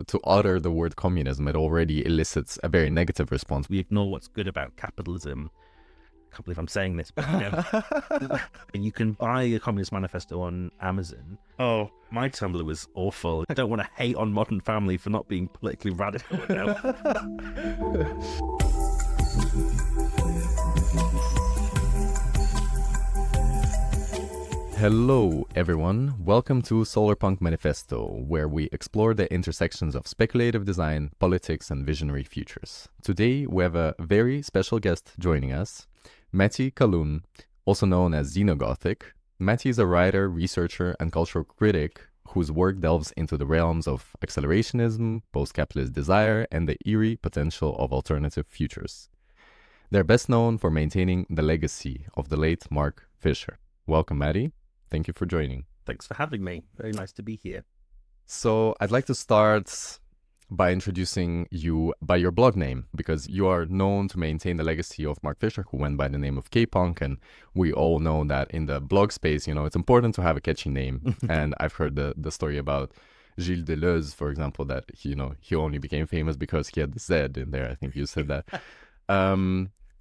to utter the word communism, it already elicits a very negative response. We ignore what's good about capitalism. I can't believe I'm saying this, but and you can buy a Communist Manifesto on Amazon. Oh, my Tumblr was awful. I don't want to hate on Modern Family for not being politically radical enough. Hello everyone, welcome to Solarpunk Manifesto, where we explore the intersections of speculative design, politics and visionary futures. Today we have a very special guest joining us, Mattie Colquhoun, also known as Xenogothic. Mattie is a writer, researcher and cultural critic whose work delves into the realms of accelerationism, post-capitalist desire and the eerie potential of alternative futures. They're best known for maintaining the legacy of the late Mark Fisher. Welcome, Mattie. Thank you for joining. Thanks for having me. Very nice to be here. So I'd like to start by introducing you by your blog name, because you are known to maintain the legacy of Mark Fisher, who went by the name of K-Punk, and we all know that in the blog space, it's important to have a catchy name. And I've heard the story about Gilles Deleuze, for example, that he only became famous because he had the Z in there. I think you said that.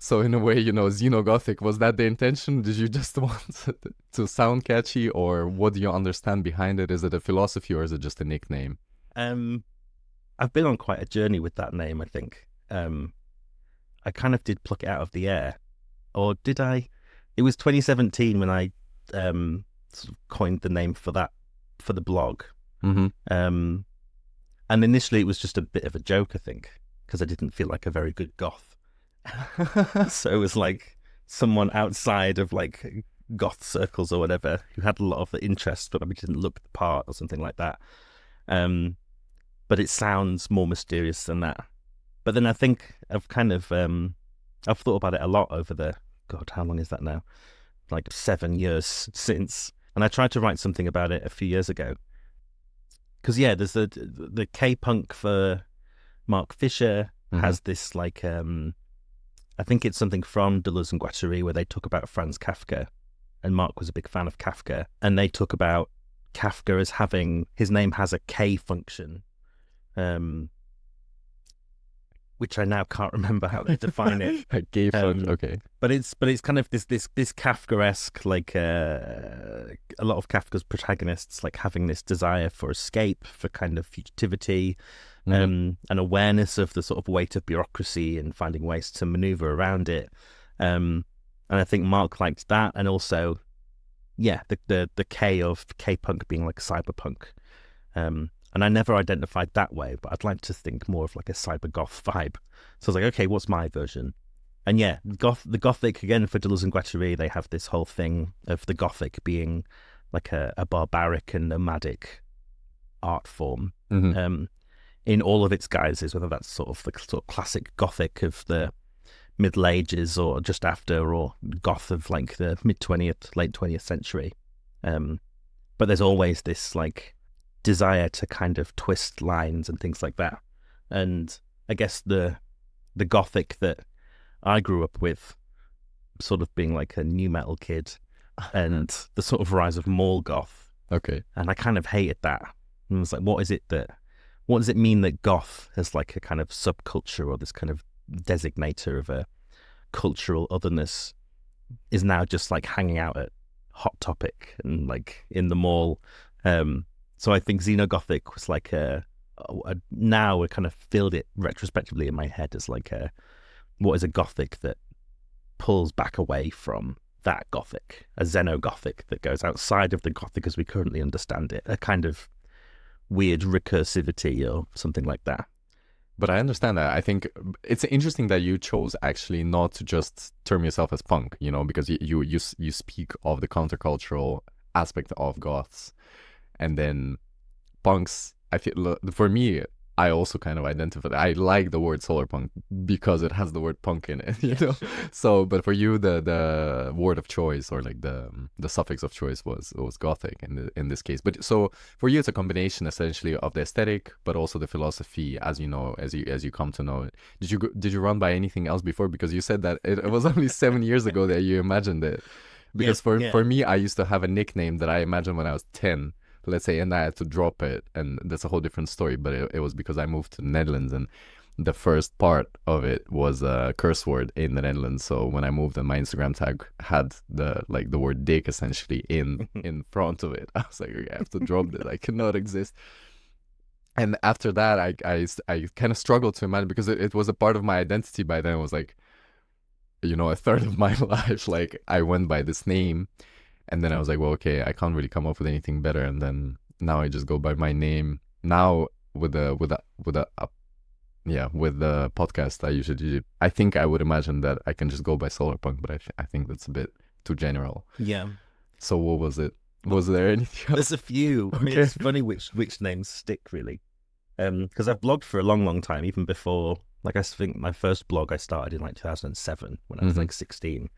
So in a way, Xenogothic, was that the intention? Did you just want to sound catchy, or what do you understand behind it? Is it a philosophy or is it just a nickname? I've been on quite a journey with that name, I think. I kind of did pluck it out of the air. Or did I? It was 2017 when I sort of coined the name for the blog. Mm-hmm. And initially it was just a bit of a joke, I think, because I didn't feel like a very good goth. So it was like someone outside of like goth circles or whatever who had a lot of the interests but maybe didn't look the part or something like that. But it sounds more mysterious than that. But then I think I've kind of I've thought about it a lot over how long is that now? Like 7 years since. And I tried to write something about it a few years ago. Because there's the K-Punk for Mark Fisher has this like I think it's something from Deleuze and Guattari where they talk about Franz Kafka, and Mark was a big fan of Kafka, and they talk about Kafka as having, his name has a K function, which I now can't remember how to define it. A K function, okay. But it's kind of this Kafkaesque, like a lot of Kafka's protagonists like having this desire for escape, for kind of fugitivity, an awareness of the sort of weight of bureaucracy and finding ways to maneuver around it. And I think Mark liked that, and also, the K of K-Punk being like cyberpunk. And I never identified that way, but I'd like to think more of like a cyber goth vibe. So I was like, okay, what's my version? And the Gothic, again, for Deleuze and Guattari, they have this whole thing of the Gothic being like a barbaric and nomadic art form. In all of its guises, whether that's sort of the classic Gothic of the Middle Ages or just after, or Goth of like the mid-20th, late 20th century. But there's always this like desire to kind of twist lines and things like that. And I guess the Gothic that I grew up with, sort of being like a new metal kid, and the sort of rise of mall goth. Okay. And I kind of hated that. And I was like, what does it mean that goth has like a kind of subculture, or this kind of designator of a cultural otherness is now just like hanging out at Hot Topic and like in the mall? So I think Xenogothic was like now I kind of filled it retrospectively in my head as like what is a Gothic that pulls back away from that Gothic, a Xenogothic that goes outside of the Gothic as we currently understand it, a kind of weird recursivity or something like that. But I understand that. I think it's interesting that you chose actually not to just term yourself as punk, because you speak of the countercultural aspect of goths, and then punks. I feel, for me, I also kind of identify. I like the word solarpunk because it has the word punk in it, Sure. So, but for you, the word of choice, or like the suffix of choice was gothic in this case. But so for you, it's a combination essentially of the aesthetic, but also the philosophy, as you come to know it. Did you run by anything else before? Because you said that it was only 7 years ago that you imagined it. Because for me, I used to have a nickname that I imagined when I was 10. let's say, and I had to drop it, and that's a whole different story. But it was because I moved to the Netherlands, and the first part of it was a curse word in the Netherlands. So when I moved, and my Instagram tag had the word dick essentially in front of it, I was like, okay, I have to drop this. I cannot exist. And after that, I kind of struggled to imagine, because it was a part of my identity by then. It was like, you know, a third of my life, like I went by this name. And then I was like, well, okay, I can't really come up with anything better. And then now I just go by my name. Now with the podcast, I think I would imagine that I can just go by Solarpunk, but I think that's a bit too general. Yeah. So what was it? Was there anything else? There's a few. I mean, it's funny which names stick, really. Because I've blogged for a long, long time, even before. Like, I think my first blog I started in like 2007 when I was like 16. And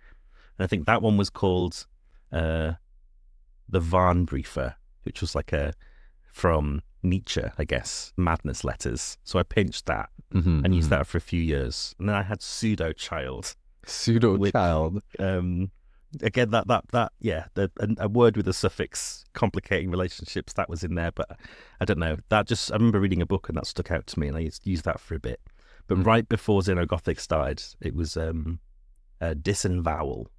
I think that one was called The Warnbriefe, which was like from Nietzsche, I guess, Madness Letters. So I pinched that and used that for a few years. And then I had Pseudo-Child. Pseudo-Child. Again, a word with a suffix complicating relationships, that was in there. But I don't know. I remember reading a book and that stuck out to me, and I used that for a bit. But right before Xenogothic started, it was disavowal.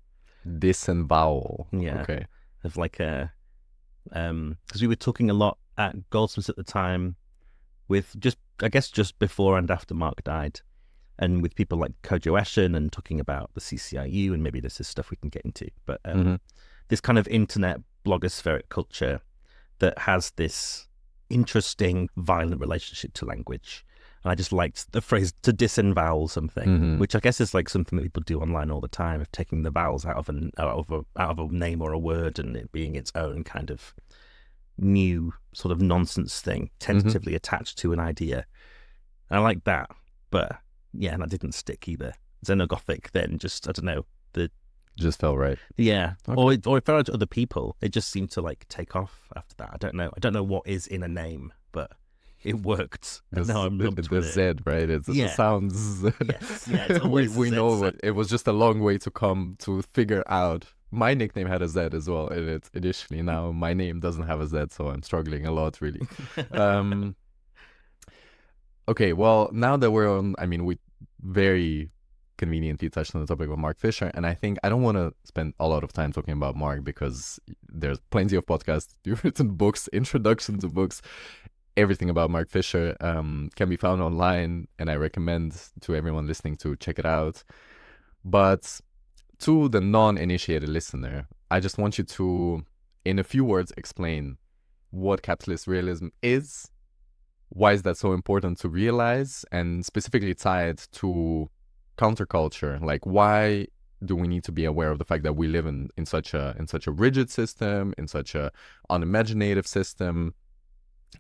Disavowal. Yeah. Okay. Of like because we were talking a lot at Goldsmiths at the time, with just before and after Mark died, and with people like kuh-hoon and talking about the CCIU, and maybe this is stuff we can get into. But this kind of internet blogospheric culture that has this interesting, violent relationship to language. And I just liked the phrase to disavowal something, which I guess is like something that people do online all the time, of taking the vowels out of a name or a word, and it being its own kind of new sort of nonsense thing, tentatively attached to an idea. And I like that, but yeah, that didn't stick either. Xenogothic then just, I don't know, just felt right. Yeah, okay. or it felt like to other people. It just seemed to like take off after that. I don't know what is in a name, but it worked. No, I'm not the Z, right? It sounds. Yes, yeah. It's we know what it was. Just a long way to come to figure out. My nickname had a Z as well in it initially. Now my name doesn't have a Z, so I'm struggling a lot, really. Okay, well, now that we're on, I mean, we very conveniently touched on the topic of Mark Fisher, and I think I don't want to spend a lot of time talking about Mark, because there's plenty of podcasts, you've written books, introduction to books. Everything about Mark Fisher can be found online, and I recommend to everyone listening to check it out. But to the non-initiated listener, I just want you to, in a few words, explain what capitalist realism is, why is that so important to realize, and specifically tie it to counterculture. Like, why do we need to be aware of the fact that we live in such a rigid system, in such a unimaginative system,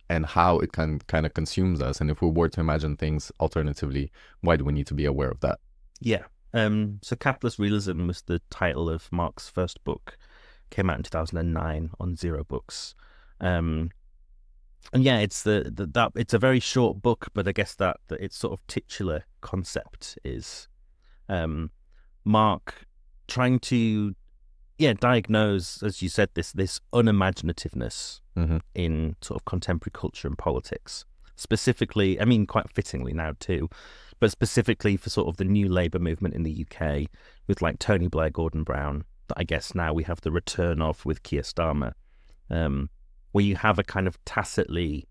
and how it can kind of consumes us? And if we were to imagine things alternatively, why do we need to be aware of that? Yeah. So Capitalist Realism was the title of Mark's first book. Came out in 2009 on Zero Books. And yeah, it's it's a very short book, but I guess that its sort of titular concept is Mark trying to diagnose, as you said, this unimaginativeness in sort of contemporary culture and politics. Specifically, I mean, quite fittingly now too, but specifically for sort of the new Labour movement in the UK with like Tony Blair, Gordon Brown, that I guess now we have the return of with Keir Starmer, where you have a kind of tacitly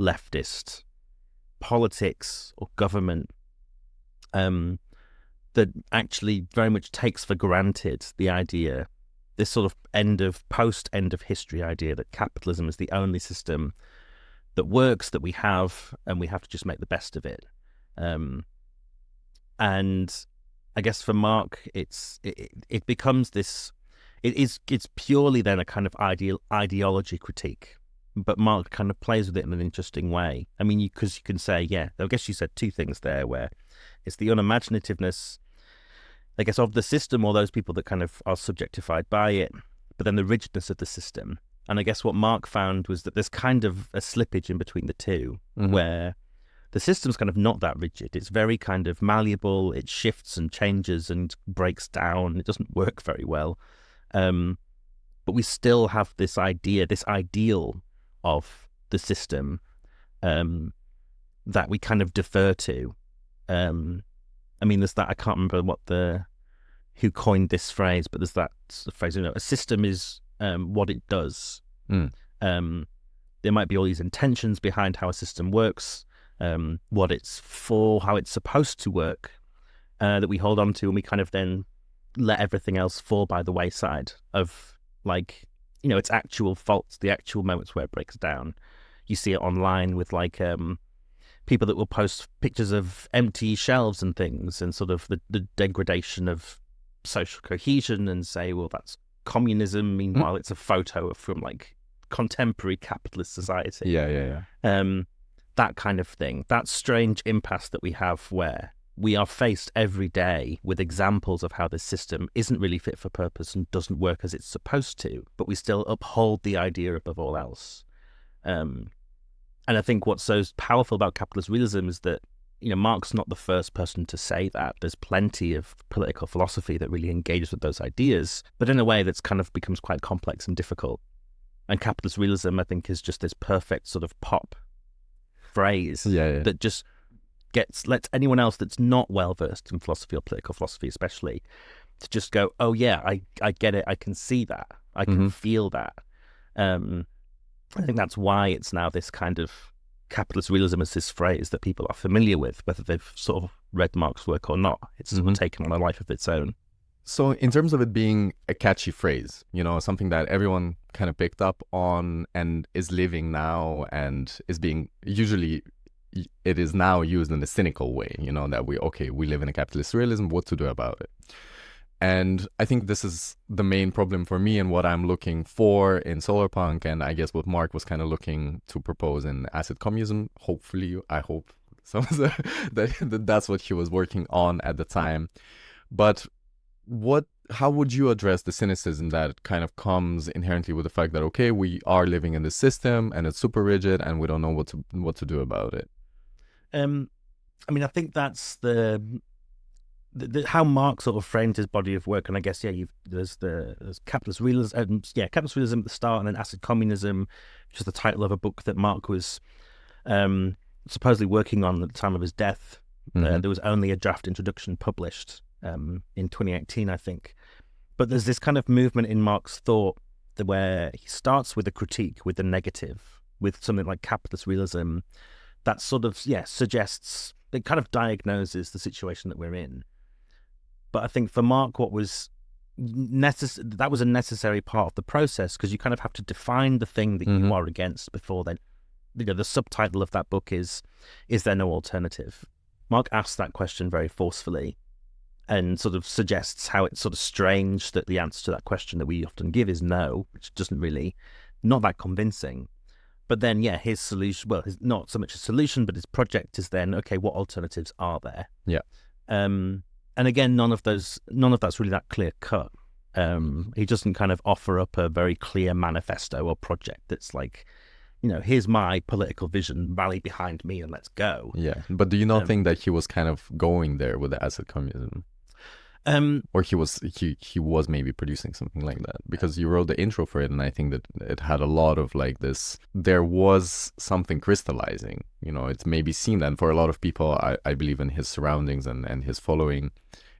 leftist politics or government that actually very much takes for granted the idea, this sort of post-end of history idea that capitalism is the only system that works, that we have, and we have to just make the best of it. And I guess for Mark, it becomes this. It's purely then a kind of ideology critique, but Mark kind of plays with it in an interesting way. I mean, because you can say, I guess you said two things there, where it's the unimaginativeness, I guess, of the system, or those people that kind of are subjectified by it, but then the rigidness of the system. And I guess what Mark found was that there's kind of a slippage in between the two, where the system's kind of not that rigid. It's very kind of malleable. It shifts and changes and breaks down. It doesn't work very well. But we still have this idea, this ideal of the system that we kind of defer to. I mean, there's that, I can't remember who coined this phrase, but there's that phrase, a system is what it does. There might be all these intentions behind how a system works, what it's for, how it's supposed to work, that we hold on to, and we kind of then let everything else fall by the wayside of, like, its actual faults, the actual moments where it breaks down. You see it online with, like, people that will post pictures of empty shelves and things, and sort of the degradation of social cohesion, and say, well, that's communism. Meanwhile, it's a photo from, like, contemporary capitalist society. Yeah. That kind of thing. That strange impasse that we have, where we are faced every day with examples of how this system isn't really fit for purpose and doesn't work as it's supposed to, but we still uphold the idea above all else. And I think what's so powerful about capitalist realism is that, Marx not the first person to say that. There's plenty of political philosophy that really engages with those ideas, but in a way that's kind of becomes quite complex and difficult. And capitalist realism, I think, is just this perfect sort of pop phrase that just lets anyone else that's not well versed in philosophy or political philosophy especially to just go, oh yeah, I get it, I can see that, I can feel that. I think that's why it's now this kind of capitalist realism is this phrase that people are familiar with, whether they've sort of read Marx's work or not. It's sort of taken on a life of its own. So in terms of it being a catchy phrase, something that everyone kind of picked up on and is living now, and is being it is now used in a cynical way, that we live in a capitalist realism, what to do about it. And I think this is the main problem for me, and what I'm looking for in Solarpunk, and I guess what Mark was kind of looking to propose in Acid Communism. Hopefully, I hope that's what he was working on at the time. But how would you address the cynicism that kind of comes inherently with the fact that, we are living in this system and it's super rigid and we don't know what to do about it? I mean, I think that's the how Marx sort of framed his body of work, and I guess there's capitalist realism, capitalist realism at the start, and then Acid Communism, which is the title of a book that Marx was supposedly working on at the time of his death. There was only a draft introduction published in 2018, I think. But there's this kind of movement in Marx's thought where he starts with a critique, with the negative, with something like capitalist realism that sort of suggests, it kind of diagnoses the situation that we're in. But I think for Marx, that was a necessary part of the process, because you kind of have to define the thing that you are against before then. The subtitle of that book is there no alternative? Marx asks that question very forcefully, and sort of suggests how it's sort of strange that the answer to that question that we often give is no, which doesn't really, not that convincing. But then, his solution, not so much a solution, but his project is then, what alternatives are there? Yeah. And again, none of that's really that clear cut. He doesn't kind of offer up a very clear manifesto or project that's like, here's my political vision, rally behind me and let's go. Yeah. But do you not think that he was kind of going there with the Acid Communism? Or he was maybe producing something like that, because you wrote the intro for it, and I think that it had a lot of like this, there was something crystallizing, it's maybe seen that for a lot of people, I believe in his surroundings and his following,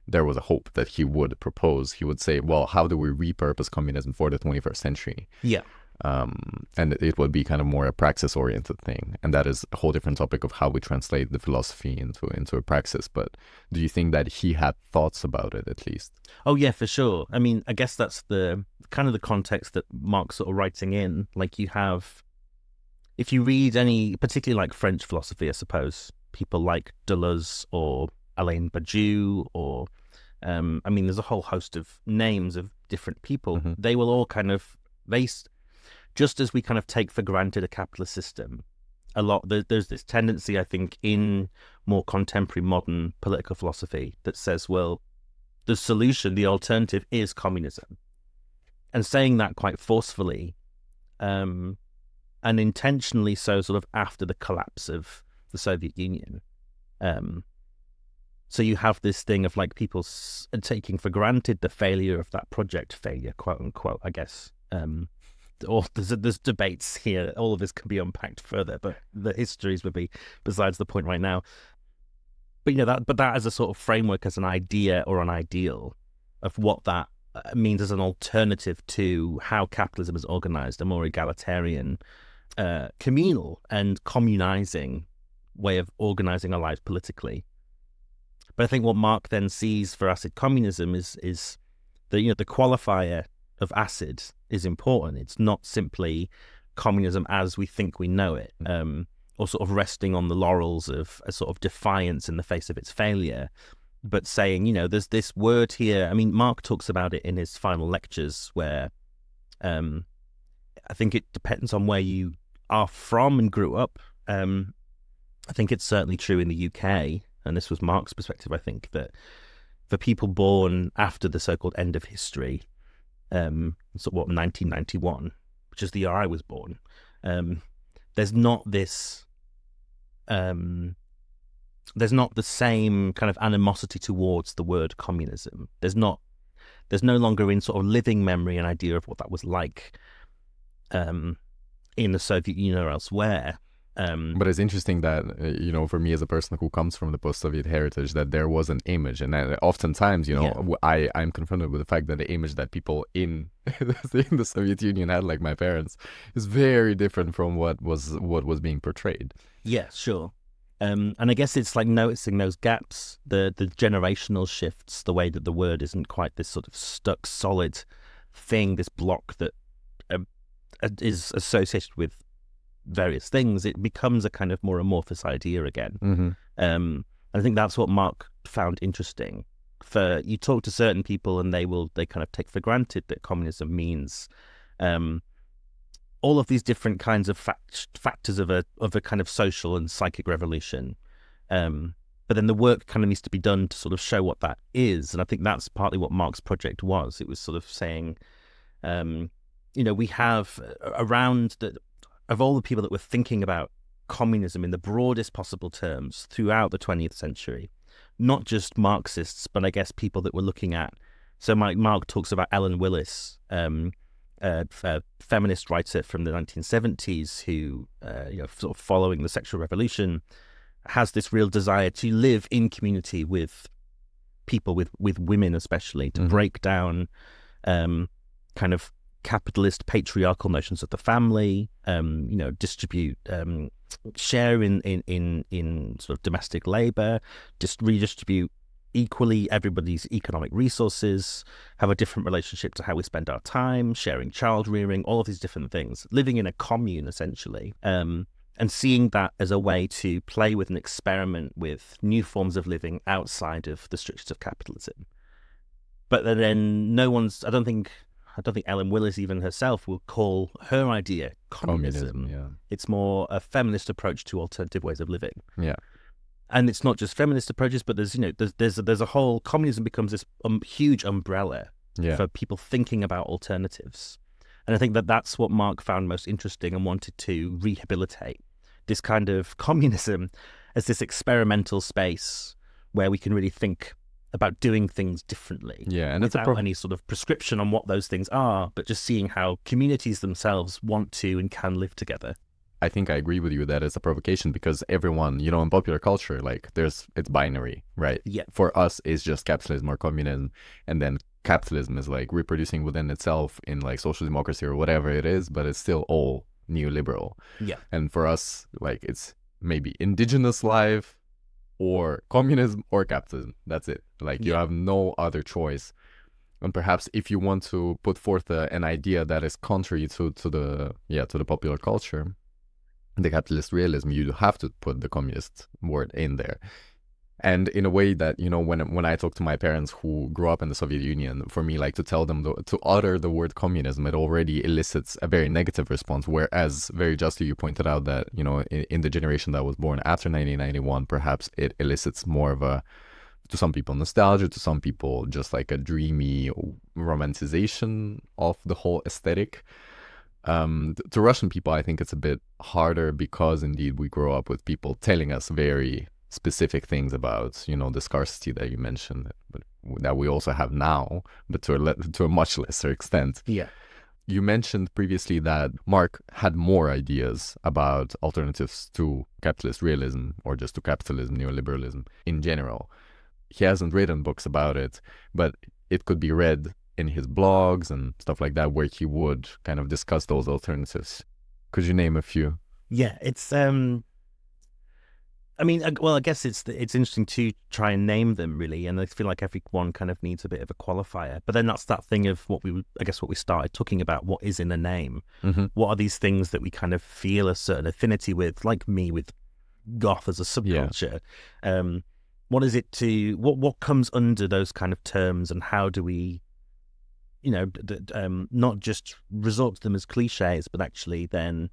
there was a hope that he would propose, he would say, well, how do we repurpose communism for the 21st century? Yeah. And it would be kind of more a praxis-oriented thing, and that is a whole different topic of how we translate the philosophy into a praxis. But do you think that he had thoughts about it, at least? Oh yeah, for sure. I mean, I guess that's the kind of the context that Marx sort of writing in. Like, you have, if you read any, particularly like French philosophy, I suppose, people like Deleuze or Alain Badiou, or I mean, there's a whole host of names of different people. They will all kind of, just as we kind of take for granted a capitalist system, there's this tendency, I think, in more contemporary modern political philosophy that says, well, the solution, the alternative is communism. And saying that quite forcefully, and intentionally so, sort of after the collapse of the Soviet Union. So you have this thing of like people taking for granted the failure of that project, quote unquote, I guess. there's debates here. All of this can be unpacked further, but the histories would be besides the point right now. But that as a sort of framework, as an idea or an ideal of what that means as an alternative to how capitalism is organized, a more egalitarian, communal and communizing way of organizing our lives politically. But I think what Mark then sees for acid communism is the the qualifier of acid is important. It's not simply communism as we think we know it, or sort of resting on the laurels of a sort of defiance in the face of its failure, but saying, there's this word here. I mean, Mark talks about it in his final lectures where I think it depends on where you are from and grew up. I think it's certainly true in the UK, and this was Mark's perspective, I think, that for people born after the so-called end of history, 1991, which is the year I was born, there's not this, there's not the same kind of animosity towards the word communism. There's no longer in sort of living memory an idea of what that was like in the Soviet Union or elsewhere. But it's interesting that, for me as a person who comes from the post-Soviet heritage, that there was an image. And oftentimes, I'm confronted with the fact that the image that people in the Soviet Union had, like my parents, is very different from what was being portrayed. Yeah, sure. And I guess it's like noticing those gaps, the generational shifts, the way that the word isn't quite this sort of stuck, solid thing, this block that is associated with various things. It becomes a kind of more amorphous idea again. Mm-hmm. And I think that's what Mark found interesting. For you talk to certain people and they kind of take for granted that communism means all of these different kinds of factors of a kind of social and psychic revolution. But then the work kind of needs to be done to sort of show what that is. And I think that's partly what Mark's project was. It was sort of saying, we have around of all the people that were thinking about communism in the broadest possible terms throughout the 20th century, not just Marxists, but I guess people that were looking at. So Mark talks about Ellen Willis, a feminist writer from the 1970s who, sort of following the sexual revolution, has this real desire to live in community with people, with women especially, to break down kind of capitalist patriarchal notions of the family, distribute, share in sort of domestic labor, just redistribute equally everybody's economic resources, have a different relationship to how we spend our time, sharing child rearing, all of these different things, living in a commune essentially, and seeing that as a way to play with and experiment with new forms of living outside of the strictures of capitalism. But then I don't think Ellen Willis even herself will call her idea communism. Yeah. It's more a feminist approach to alternative ways of living. Yeah. And it's not just feminist approaches, but there's a whole, communism becomes this huge umbrella for people thinking about alternatives. And I think that's what Mark found most interesting and wanted to rehabilitate, this kind of communism as this experimental space where we can really think about doing things differently. Yeah, and without any sort of prescription on what those things are, but just seeing how communities themselves want to and can live together. I think I agree with you that it's a provocation because everyone, in popular culture, like it's binary, right? Yeah. For us, it's just capitalism or communism, and then capitalism is like reproducing within itself in like social democracy or whatever it is, but it's still all neoliberal. Yeah. And for us, like it's maybe indigenous life or communism or capitalism. That's it. Like you have no other choice. And perhaps if you want to put forth an idea that is contrary to the popular culture, the capitalist realism, you have to put the communist word in there. And in a way that, when I talk to my parents who grew up in the Soviet Union, for me, like to tell them to utter the word communism, it already elicits a very negative response. Whereas very justly, you pointed out that, in the generation that was born after 1991, perhaps it elicits more of to some people, nostalgia, to some people, just like a dreamy romanticization of the whole aesthetic. To Russian people, I think it's a bit harder because indeed we grow up with people telling us very specific things about, the scarcity that you mentioned, but that we also have now, but to a much lesser extent. Yeah. You mentioned previously that Mark had more ideas about alternatives to capitalist realism or just to capitalism, neoliberalism in general. He hasn't written books about it, but it could be read in his blogs and stuff like that, where he would kind of discuss those alternatives. Could you name a few? Yeah, it's I mean, well, I guess it's interesting to try and name them, really, and I feel like everyone kind of needs a bit of a qualifier. But then that's that thing of what we started talking about. What is in a name? Mm-hmm. What are these things that we kind of feel a certain affinity with? Like me with goth as a subculture. Yeah. What is it to what comes under those kind of terms, and how do we, not just resort to them as cliches, but actually then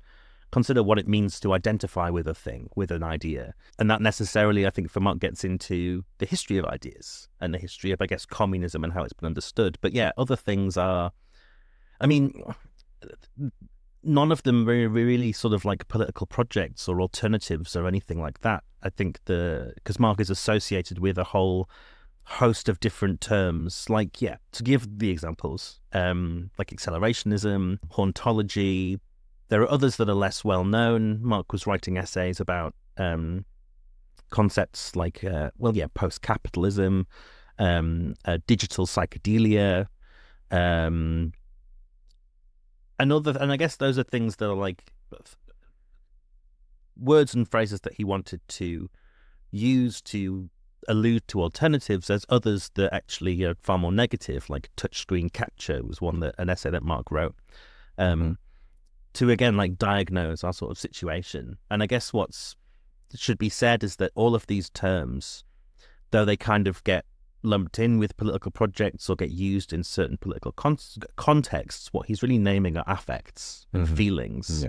consider what it means to identify with a thing, with an idea. And that necessarily, I think, for Mark, gets into the history of ideas and the history of, I guess, communism and how it's been understood. But yeah, other things are, I mean, none of them really sort of like political projects or alternatives or anything like that. I think because Mark is associated with a whole host of different terms, like, to give the examples, like accelerationism, hauntology. There are others that are less well known. Mark was writing essays about concepts like, post-capitalism, digital psychedelia, and I guess those are things that are like words and phrases that he wanted to use to allude to alternatives. There's others that actually are far more negative, like touchscreen capture was an essay that Mark wrote. To again, like, diagnose our sort of situation. And I guess what's should be said is that all of these terms, though they kind of get lumped in with political projects or get used in certain political contexts, what he's really naming are affects and feelings.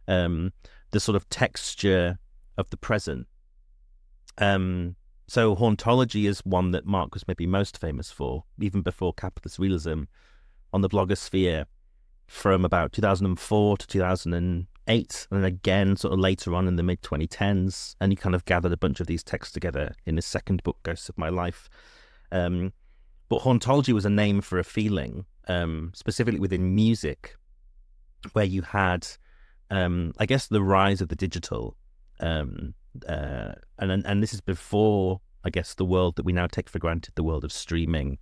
The sort of texture of the present. So hauntology is one that Mark was maybe most famous for, even before capitalist realism, on the blogosphere, from about 2004 to 2008, and then again sort of later on in the mid-2010s, and he kind of gathered a bunch of these texts together in his second book, Ghosts of My Life. But hauntology was a name for a feeling, specifically within music, where you had, I guess, the rise of the digital, and this is before, I guess, the world that we now take for granted, the world of streaming,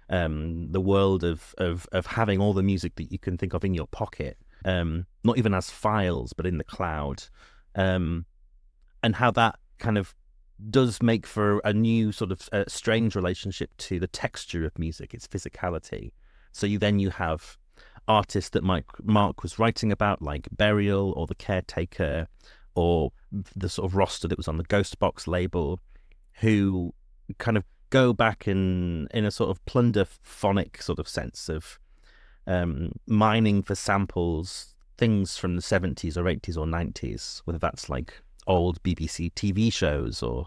the world of having all the music that you can think of in your pocket, not even as files, but in the cloud, and how that kind of does make for a new sort of strange relationship to the texture of music, its physicality. So you have artists that Mark was writing about, like Burial or The Caretaker, or the sort of roster that was on the Ghostbox label, who kind of go back in a sort of plunder phonic sort of sense of mining for samples, things from the 70s or 80s or 90s, whether that's like old BBC TV shows or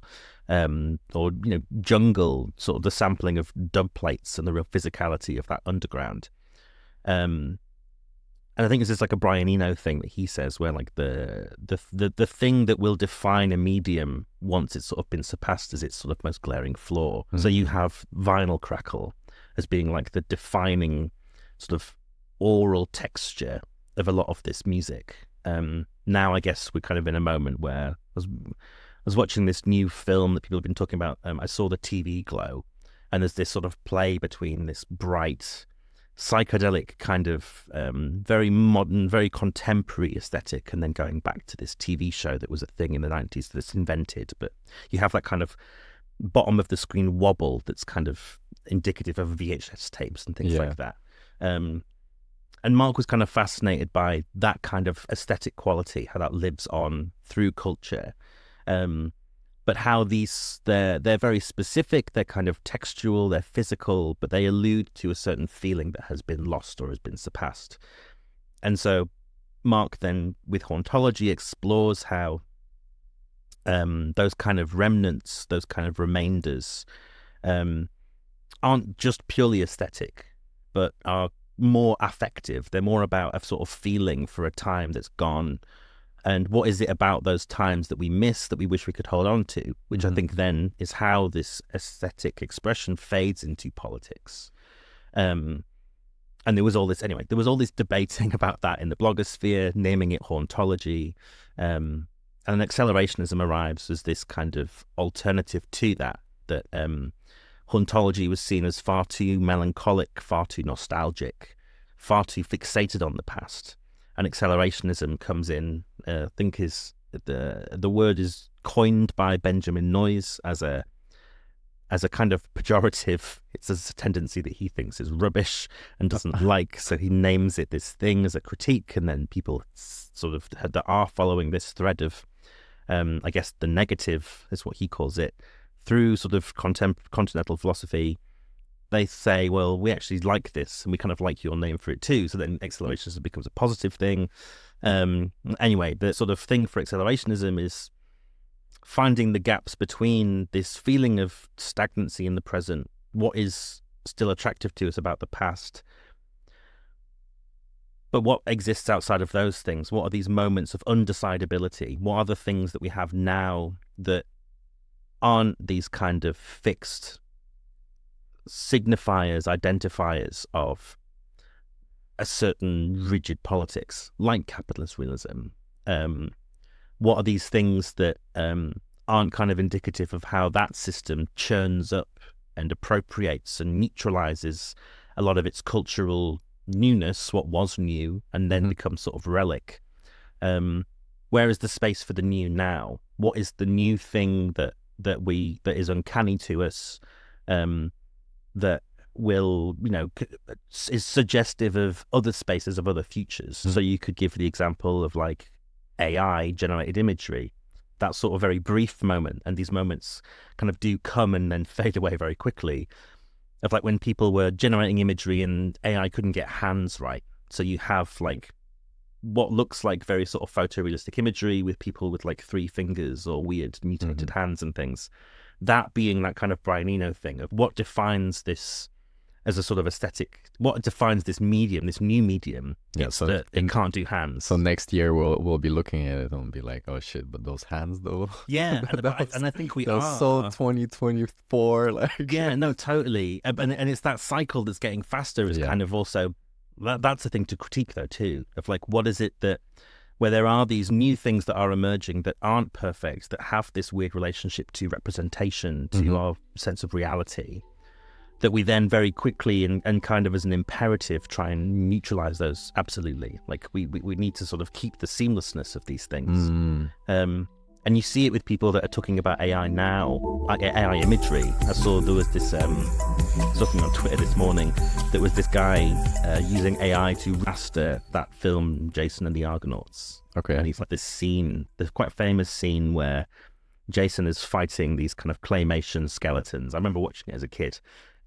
jungle, sort of the sampling of dub plates and the real physicality of that underground. And I think it's just like a Brian Eno thing that he says, where like the thing that will define a medium once it's sort of been surpassed is its sort of most glaring flaw. So you have vinyl crackle as being like the defining sort of oral texture of a lot of this music. Now I guess we're kind of in a moment where I was watching this new film that people have been talking about. I saw The TV Glow, and there's this sort of play between this bright, psychedelic kind of very modern, very contemporary aesthetic, and then going back to this TV show that was a thing in the 90s that's invented. But you have that kind of bottom of the screen wobble that's kind of indicative of VHS tapes and things like that. And Mark was kind of fascinated by that kind of aesthetic quality, how that lives on through culture. But how they're very specific, they're kind of textual, they're physical, but they allude to a certain feeling that has been lost or has been surpassed. And so Mark then, with hauntology, explores how those kind of remnants, those kind of remainders, aren't just purely aesthetic, but are more affective. They're more about a sort of feeling for a time that's gone. And what is it about those times that we miss, that we wish we could hold on to, which I think then is how this aesthetic expression fades into politics. And And there was all this debating about that in the blogosphere, naming it hauntology. And then accelerationism arrives as this kind of alternative to that hauntology was seen as far too melancholic, far too nostalgic, far too fixated on the past. And accelerationism comes in, I think is the word is coined by Benjamin Noyes as a kind of pejorative. It's a tendency that he thinks is rubbish and doesn't like, so he names it this thing as a critique, and then people sort of that are following this thread of, I guess the negative is what he calls it, through sort of continental philosophy. They say, well, we actually like this, and we kind of like your name for it too. So then accelerationism becomes a positive thing. Anyway, the sort of thing for accelerationism is finding the gaps between this feeling of stagnancy in the present, what is still attractive to us about the past, but what exists outside of those things. What are these moments of undecidability? What are the things that we have now that aren't these kind of fixed signifiers, identifiers of a certain rigid politics, like capitalist realism? What are these things that aren't kind of indicative of how that system churns up and appropriates and neutralizes a lot of its cultural newness, what was new, and then becomes sort of relic? Where is the space for the new now? What is the new thing that is uncanny to us, that will, is suggestive of other spaces, of other futures? So you could give the example of like AI generated imagery, that sort of very brief moment, and these moments kind of do come and then fade away very quickly, of like when people were generating imagery and AI couldn't get hands right. So you have like what looks like very sort of photorealistic imagery with people with like 3 fingers or weird mutated hands and things. That being that kind of Brian Eno thing of what defines this as a sort of aesthetic, what defines this medium, this new medium, so that it can't do hands. So next year we'll be looking at it and be like, oh shit, but those hands though. Yeah, and I think we are so 2024. Like, yeah, no, totally. And it's that cycle that's getting faster is kind of also, that's a thing to critique though too, of like, what is it that, where there are these new things that are emerging that aren't perfect, that have this weird relationship to representation, to our sense of reality, that we then very quickly and kind of as an imperative try and neutralize those. Absolutely. Like we need to sort of keep the seamlessness of these things. And you see it with people that are talking about AI now, AI imagery. I saw there was this something on Twitter this morning that was this guy using AI to raster that film Jason and the Argonauts. Okay. And he's like this scene, there's quite a famous scene where Jason is fighting these kind of claymation skeletons. I remember watching it as a kid.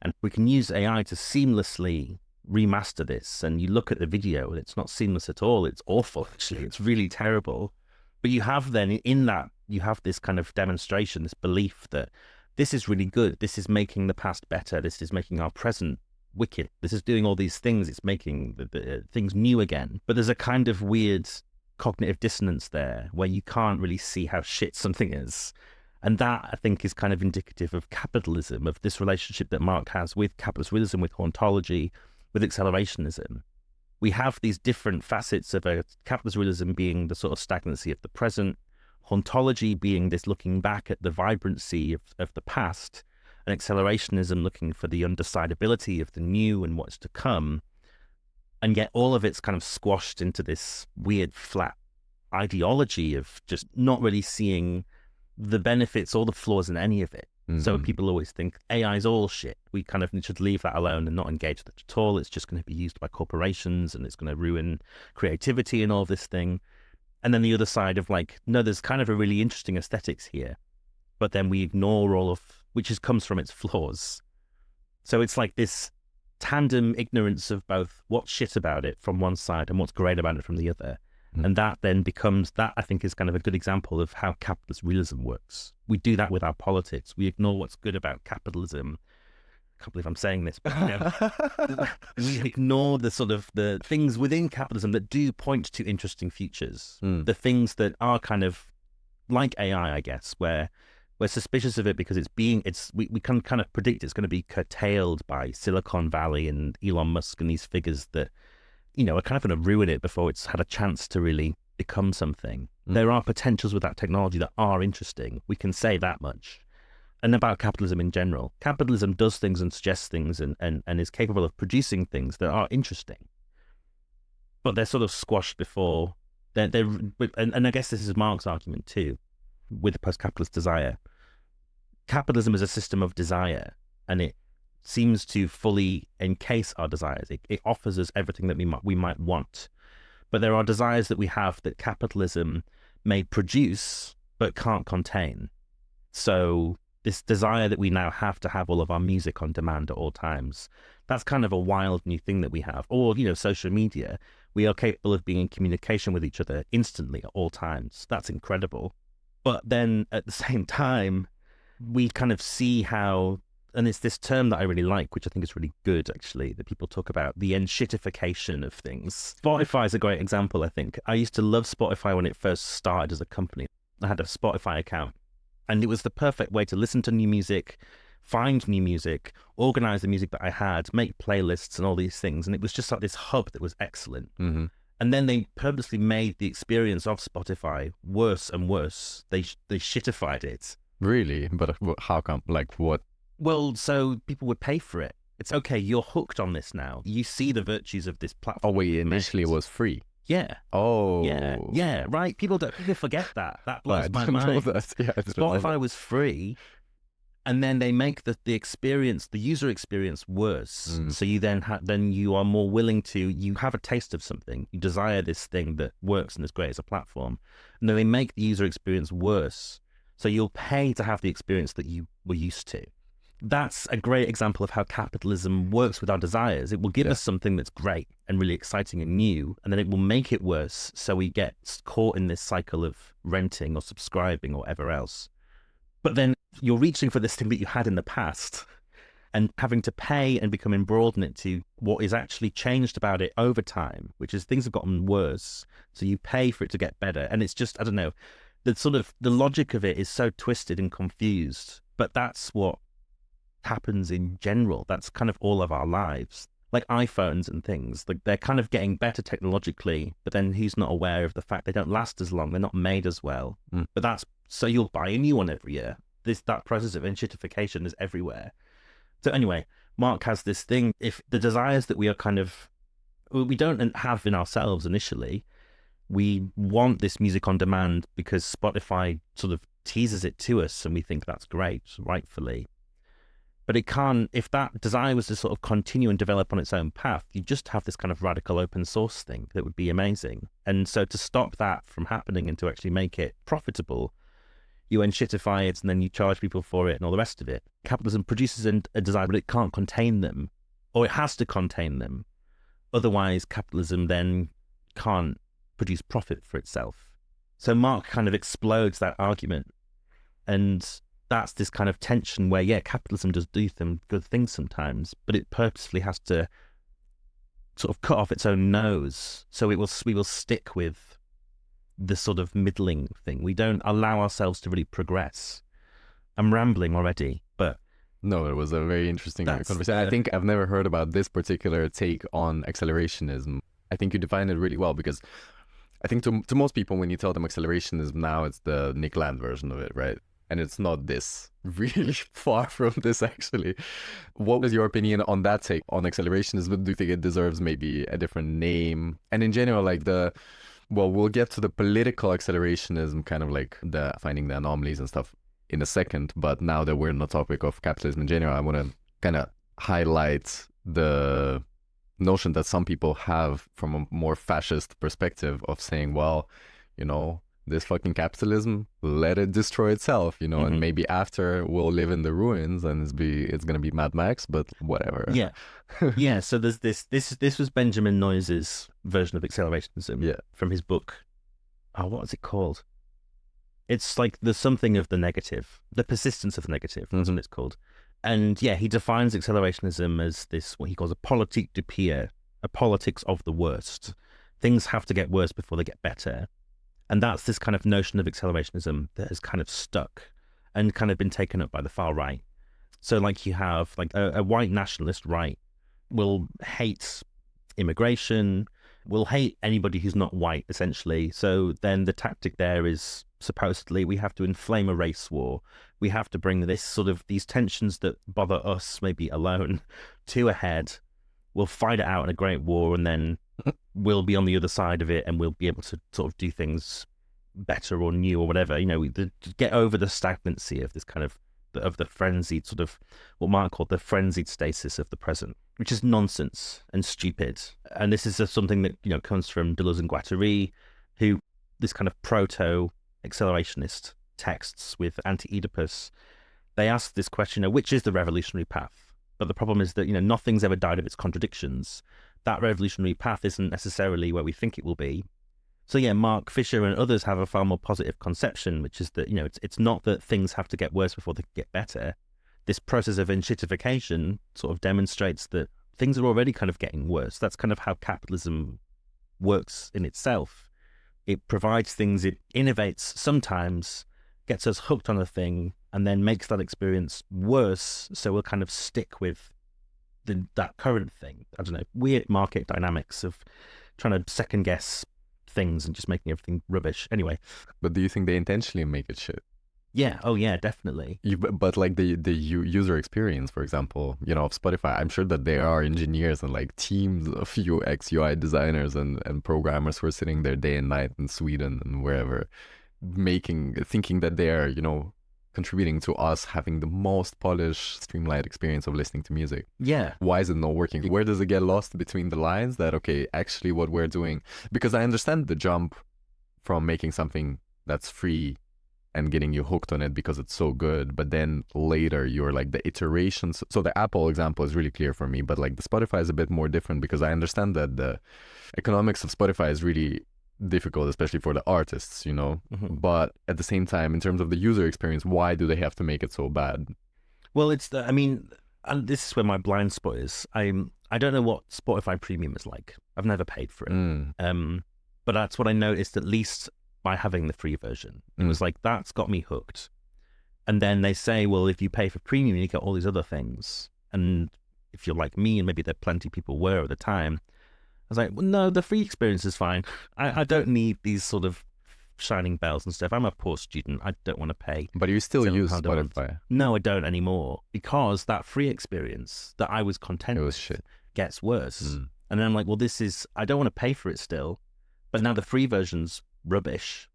And we can use AI to seamlessly remaster this. And you look at the video and it's not seamless at all. It's awful, actually. It's really terrible. But you have then in that, you have this kind of demonstration, this belief that this is really good. This is making the past better. This is making our present wicked. This is doing all these things. It's making the things new again. But there's a kind of weird cognitive dissonance there where you can't really see how shit something is. And that, I think, is kind of indicative of capitalism, of this relationship that Mark has with capitalist realism, with hauntology, with accelerationism. We have these different facets of a capitalist realism being the sort of stagnancy of the present, hauntology being this looking back at the vibrancy of the past, and accelerationism looking for the undecidability of the new and what's to come. And yet all of it's kind of squashed into this weird flat ideology of just not really seeing the benefits or the flaws in any of it. So people always think AI is all shit. We kind of should leave that alone and not engage with it at all. It's just going to be used by corporations and it's going to ruin creativity and all this thing. And then the other side of like, no, there's kind of a really interesting aesthetics here, but then we ignore all of, which comes from its flaws. So it's like this tandem ignorance of both what's shit about it from one side and what's great about it from the other. And that then becomes, that I think is kind of a good example of how capitalist realism works. We do that with our politics. We ignore what's good about capitalism. I can't believe I'm saying this, but we ignore the sort of the things within capitalism that do point to interesting futures. The things that are kind of like AI, I guess, where We're suspicious of it because we can kind of predict it's going to be curtailed by Silicon Valley and Elon Musk and these figures that, are kind of going to ruin it before it's had a chance to really become something. There are potentials with that technology that are interesting. We can say that much. And about capitalism in general. Capitalism does things and suggests things and is capable of producing things that are interesting. But they're sort of squashed before. And I guess this is Marx's argument too, with the post-capitalist desire. Capitalism is a system of desire, and it seems to fully encase our desires. It offers us everything that we might want. But there are desires that we have that capitalism may produce but can't contain. So this desire that we now have to have all of our music on demand at all times, that's kind of a wild new thing that we have. Or, social media, we are capable of being in communication with each other instantly at all times. That's incredible. But then at the same time, we kind of see how, and it's this term that I really like, which I think is really good actually, that people talk about, the enshittification of things. Spotify is a great example, I think. I used to love Spotify when it first started as a company. I had a Spotify account. And it was the perfect way to listen to new music, find new music, organize the music that I had, make playlists and all these things. And it was just like this hub that was excellent. Mm-hmm. And then they purposely made the experience of Spotify worse and worse. They shittified it. Really? But how come? Like what? Well, so people would pay for it. It's okay, you're hooked on this now. You see the virtues of this platform. Oh, wait, initially it was free. Yeah. Oh. Yeah, right. People forget that. That blows my Know mind. that. Yeah, Spotify was free, and then they make the experience, the user experience worse. So you then you are more willing to, you have a taste of something, you desire this thing that works and is great as a platform, and then they make the user experience worse. So you'll pay to have the experience that you were used to. That's a great example of how capitalism works with our desires. It will give us something that's great and really exciting and new, and then it will make it worse, so we get caught in this cycle of renting or subscribing or whatever else. But then you're reaching for this thing that you had in the past and having to pay and become embroiled in it to what is actually changed about it over time, which is things have gotten worse, so you pay for it to get better. And it's just, I don't know, the logic of it is so twisted and confused, but that's what happens in general. That's kind of all of our lives, like iPhones and things. Like they're kind of getting better technologically, but then who's not aware of the fact they don't last as long, they're not made as well. But that's, so you'll buy a new one every year. That process of enshittification is everywhere. So anyway, Mark has this thing, if the desires that we don't have in ourselves initially, we want this music on demand because Spotify sort of teases it to us and we think that's great, rightfully. But it can't, if that desire was to sort of continue and develop on its own path, you just have this kind of radical open source thing that would be amazing. And so to stop that from happening and to actually make it profitable, you enshittify it and then you charge people for it and all the rest of it. Capitalism produces a desire, but it can't contain them, or it has to contain them. Otherwise, capitalism then can't produce profit for itself. So Mark kind of explodes that argument, and that's this kind of tension where, capitalism does do some good things sometimes, but it purposely has to sort of cut off its own nose. So we will stick with the sort of middling thing. We don't allow ourselves to really progress. I'm rambling already, but... No, it was a very interesting conversation. I think I've never heard about this particular take on accelerationism. I think you define it really well, because I think to most people, when you tell them accelerationism now, it's the Nick Land version of it, right? And it's not this. Really far from this, actually. What was your opinion on that take on accelerationism? Do you think it deserves maybe a different name? And in general, like we'll get to the political accelerationism, kind of like the finding the anomalies and stuff in a second. But now that we're on the topic of capitalism in general, I want to kind of highlight the notion that some people have from a more fascist perspective of saying, well, this fucking capitalism, let it destroy itself, and maybe after we'll live in the ruins and it's gonna be Mad Max, but whatever. Yeah. So there's this was Benjamin Noyes' version of accelerationism from his book. Oh, what is it called? It's like the something of the negative, the persistence of the negative. That's what it's called. And he defines accelerationism as this, what he calls a politique du pire, a politics of the worst. Things have to get worse before they get better. And that's this kind of notion of accelerationism that has kind of stuck. and kind of been taken up by the far right. So like you have like a white nationalist right will hate immigration, will hate anybody who's not white, essentially. So then the tactic there is supposedly we have to inflame a race war. We have to bring this sort of these tensions that bother us maybe alone to a head. We'll fight it out in a great war, and then we'll be on the other side of it, and we'll be able to sort of do things better or new or whatever. You know, get over the stagnancy of this kind of the frenzied sort of what Mark called the frenzied stasis of the present, which is nonsense and stupid. And this is something that, you know, comes from Deleuze and Guattari, who this kind of proto-accelerationist texts with Anti-Oedipus, they ask this question, which is the revolutionary path? But the problem is that, you know, nothing's ever died of its contradictions. That revolutionary path isn't necessarily where we think it will be. So yeah, Mark Fisher and others have a far more positive conception, which is that, you know, it's not that things have to get worse before they get better. This process of enshittification sort of demonstrates that things are already kind of getting worse. That's kind of how capitalism works in itself. It provides things, it innovates sometimes, gets us hooked on a thing, and then makes that experience worse. So we'll kind of stick with that current thing. I don't know, weird market dynamics of trying to second guess things and just making everything rubbish. Anyway. But do you think they intentionally make it shit? Yeah. Oh yeah, definitely. But like the user experience, for example, you know, of Spotify, I'm sure that there are engineers and like teams of UX, UI designers and programmers who are sitting there day and night in Sweden and wherever, thinking that they are, you know, contributing to us having the most polished, streamlined experience of listening to music. Yeah. Why is it not working? Where does it get lost between the lines that, okay, actually what we're doing? Because I understand the jump from making something that's free and getting you hooked on it because it's so good, but then later you're like the iterations. So the Apple example is really clear for me, but like the Spotify is a bit more different because I understand that the economics of Spotify is really difficult, especially for the artists, you know. Mm-hmm. But at the same time, in terms of the user experience, why do they have to make it so bad? Well, and this is where my blind spot is. I don't know what Spotify Premium is like. I've never paid for it. But that's what I noticed, at least by having the free version. It was like, that's got me hooked. And then they say, well, if you pay for Premium, you get all these other things. And if you're like me, and maybe there plenty of people were at the time, I was like, well, no, the free experience is fine. I don't need these sort of shining bells and stuff. I'm a poor student. I don't want to pay. But you still use Spotify? No, I don't anymore, because that free experience that I was content with gets worse. And then I'm like, well, I don't want to pay for it still, but now the free version's rubbish.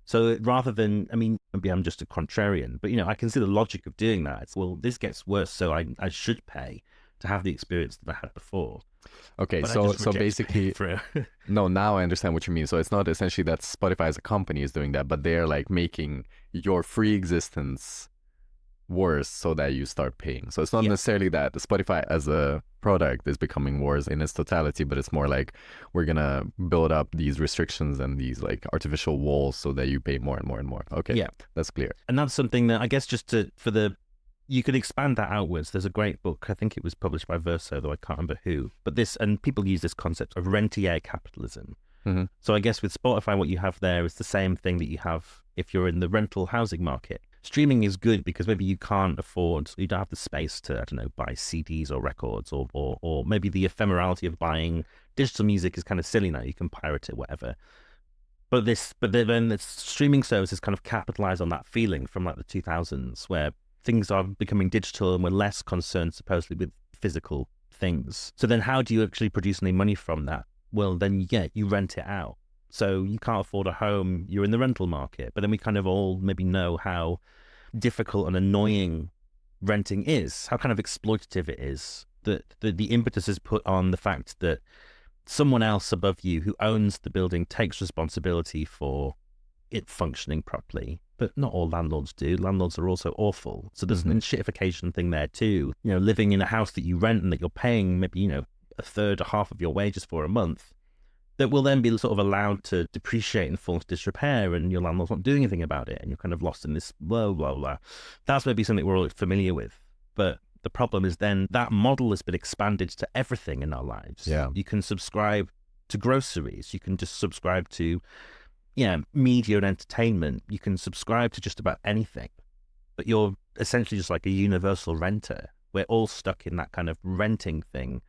So rather than, I mean, maybe I'm just a contrarian, but, you know, I can see the logic of doing that. It's, well, this gets worse, so I should pay to have the experience that I had before. Okay, so basically, no, now I understand what you mean. So it's not essentially that Spotify as a company is doing that, but they're like making your free existence worse so that you start paying. So it's not necessarily that Spotify as a product is becoming worse in its totality, but it's more like we're gonna build up these restrictions and these like artificial walls so that you pay more and more and more. Okay, yeah, that's clear. And that's something that I guess you could expand that outwards. There's a great book, I think it was published by Verso, though I can't remember who, but people use this concept of rentier capitalism. Mm-hmm. So I guess with Spotify, what you have there is the same thing that you have if you're in the rental housing market. Streaming is good because maybe you can't afford, you don't have the space to, I don't know, buy CDs or records, or maybe the ephemerality of buying digital music is kind of silly now. You can pirate it, whatever. But then the streaming services kind of capitalize on that feeling from like the 2000s where things are becoming digital and we're less concerned supposedly with physical things. So then how do you actually produce any money from that? Well, then you rent it out. So you can't afford a home, you're in the rental market. But then we kind of all maybe know how difficult and annoying renting is, how kind of exploitative it is, that the impetus is put on the fact that someone else above you who owns the building takes responsibility for it functioning properly. But not all landlords do. Landlords are also awful. So there's an enshittification thing there too. You know, living in a house that you rent and that you're paying maybe, you know, a third or half of your wages for a month, that will then be sort of allowed to depreciate and fall into disrepair, and your landlord's not doing anything about it, and you're kind of lost in this blah, blah, blah. That's maybe something we're all familiar with. But the problem is then that model has been expanded to everything in our lives. Yeah. You can subscribe to groceries. You can just subscribe to media and entertainment. You can subscribe to just about anything. but you're essentially just like a universal renter. We're all stuck in that kind of renting thing.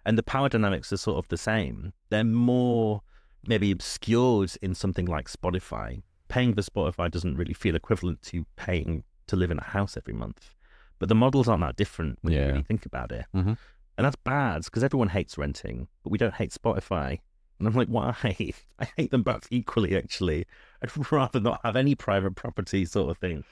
And the power dynamics are sort of the same. They're more maybe obscured in something like Spotify. Paying for Spotify doesn't really feel equivalent to paying to live in a house every month. But the models aren't that different when you really think about it. Mm-hmm. And that's bad because everyone hates renting, but we don't hate Spotify. And I'm like, why? I hate them both equally, actually. I'd rather not have any private property sort of thing.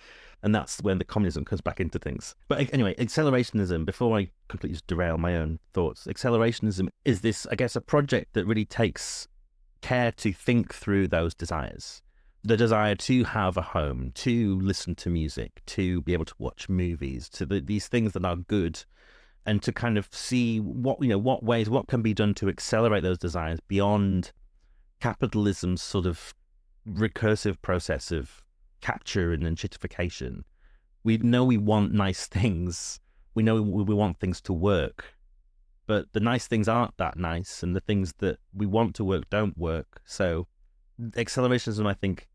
And that's when the communism comes back into things. But anyway, accelerationism, before I completely just derail my own thoughts, accelerationism is this, I guess, a project that really takes care to think through those desires. The desire to have a home, to listen to music, to be able to watch movies, to these things that are good, and to kind of see what ways, what can be done to accelerate those desires beyond capitalism's sort of recursive process of capture and enshittification. We know we want nice things. We know we want things to work, but the nice things aren't that nice, and the things that we want to work don't work. So accelerationism, I think,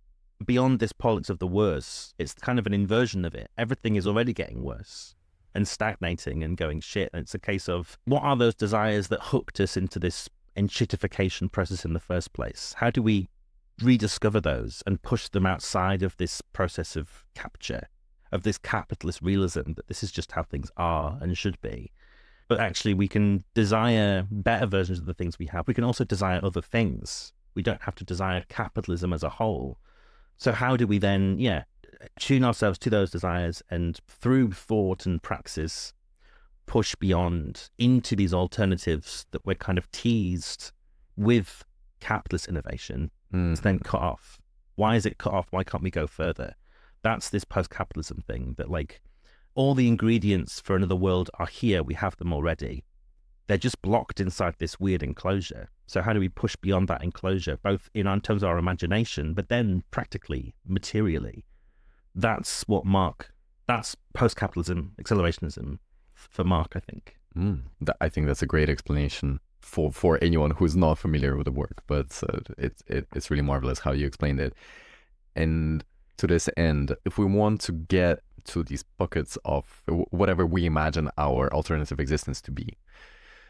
beyond this politics of the worse, it's kind of an inversion of it. Everything is already getting worse and stagnating and going shit. And it's a case of, what are those desires that hooked us into this enshittification process in the first place? How do we rediscover those and push them outside of this process of capture, of this capitalist realism that this is just how things are and should be? But actually we can desire better versions of the things we have. We can also desire other things. We don't have to desire capitalism as a whole. So how do we then, tune ourselves to those desires, and through thought and praxis push beyond into these alternatives that we're kind of teased with capitalist innovation to then cut off? Why is it cut off? Why can't we go further? That's this post-capitalism thing, that like all the ingredients for another world are here. We have them already. They're just blocked inside this weird enclosure. So how do we push beyond that enclosure, both in terms of our imagination, but then practically, materially? That's post-capitalism, accelerationism for Mark, I think. I think that's a great explanation for anyone who's not familiar with the work, but it's really marvelous how you explained it. And to this end, if we want to get to these buckets of whatever we imagine our alternative existence to be,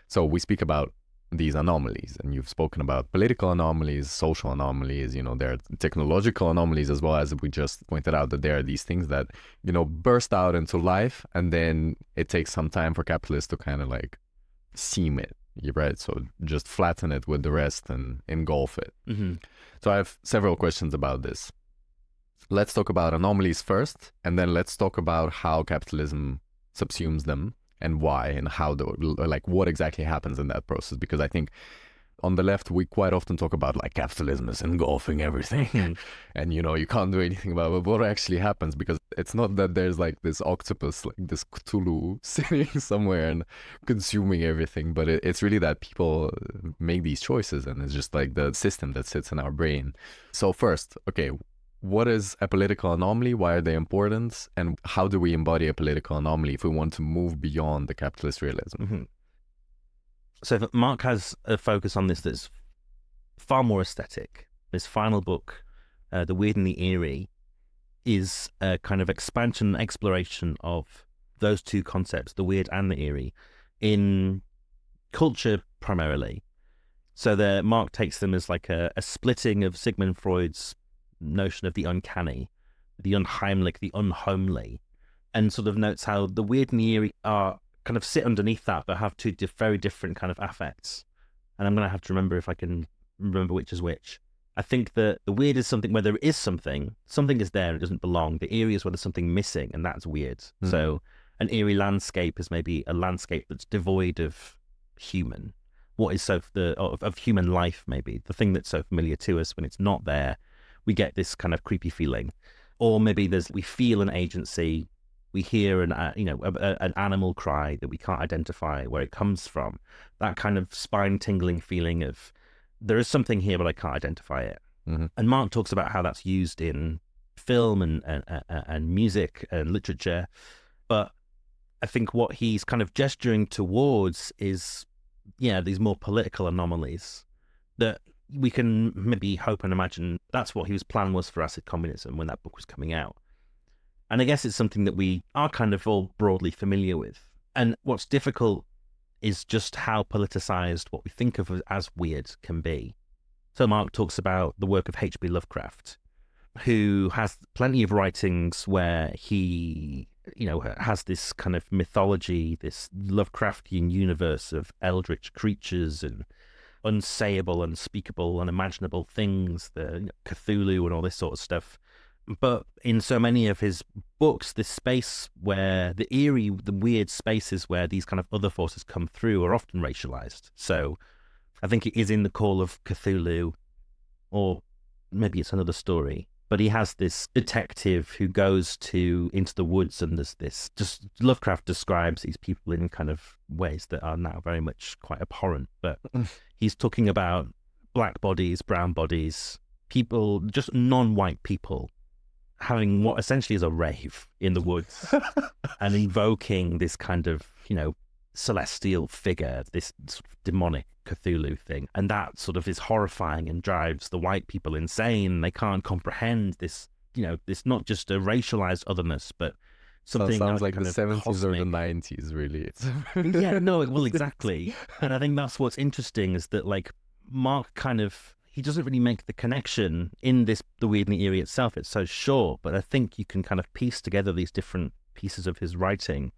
so we speak about these anomalies, and you've spoken about political anomalies, social anomalies, there are technological anomalies as well, as we just pointed out, that there are these things that, burst out into life, and then it takes some time for capitalists to kind of like seam it, right? So just flatten it with the rest and engulf it. Mm-hmm. So I have several questions about this. Let's talk about anomalies first, and then let's talk about how capitalism subsumes them, and why, and how, what exactly happens in that process. Because I think on the left, we quite often talk about like capitalism is engulfing everything and you can't do anything about it. But what actually happens? Because it's not that there's like this octopus, like this Cthulhu sitting somewhere and consuming everything, but it's really that people make these choices, and it's just like the system that sits in our brain. So first, okay, what is a political anomaly? Why are they important? And how do we embody a political anomaly if we want to move beyond the capitalist realism? Mm-hmm. So Mark has a focus on this that's far more aesthetic. His final book, The Weird and the Eerie, is a kind of expansion and exploration of those two concepts, the weird and the eerie, in culture primarily. So Mark takes them as like a splitting of Sigmund Freud's notion of the uncanny, the unheimlich, the unhomely, and sort of notes how the weird and the eerie are kind of sit underneath that, but have two very different kind of affects. And I'm going to have to remember if I can remember which is which. I think that the weird is something where there is something is there and it doesn't belong. The eerie is where there's something missing, and that's weird. Mm-hmm. So an eerie landscape is maybe a landscape that's devoid of human. What is of human life, maybe the thing that's so familiar to us, when it's not there, we get this kind of creepy feeling. Or maybe we feel an agency, we hear an animal cry that we can't identify where it comes from. That kind of spine-tingling feeling of there is something here, but I can't identify it. Mm-hmm. And Mark talks about how that's used in film and music and literature. But I think what he's kind of gesturing towards is, these more political anomalies that we can maybe hope and imagine that's what his plan was for acid communism when that book was coming out. And I guess it's something that we are kind of all broadly familiar with. And what's difficult is just how politicized what we think of as weird can be. So Mark talks about the work of H.P. Lovecraft, who has plenty of writings where he, has this kind of mythology, this Lovecraftian universe of eldritch creatures and unsayable, unspeakable, unimaginable things, the Cthulhu and all this sort of stuff. But in so many of his books, this space where the weird spaces where these kind of other forces come through are often racialized. So I think it is in the Call of Cthulhu, or maybe it's another story. But he has this detective who goes into the woods, and there's this, just Lovecraft describes these people in kind of ways that are now very much quite abhorrent. But he's talking about black bodies, brown bodies, people, just non-white people, having what essentially is a rave in the woods and invoking this kind of, celestial figure, this sort of demonic Cthulhu thing. And that sort of is horrifying and drives the white people insane. They can't comprehend this, this not just a racialized otherness, but something sounds like kind the of 70s cosmic. or the 90s, really. Yeah, no, well, exactly. And I think that's what's interesting is that, like, Mark he doesn't really make the connection in the Weird and the Eerie itself. It's so short, but I think you can kind of piece together these different pieces of his writing.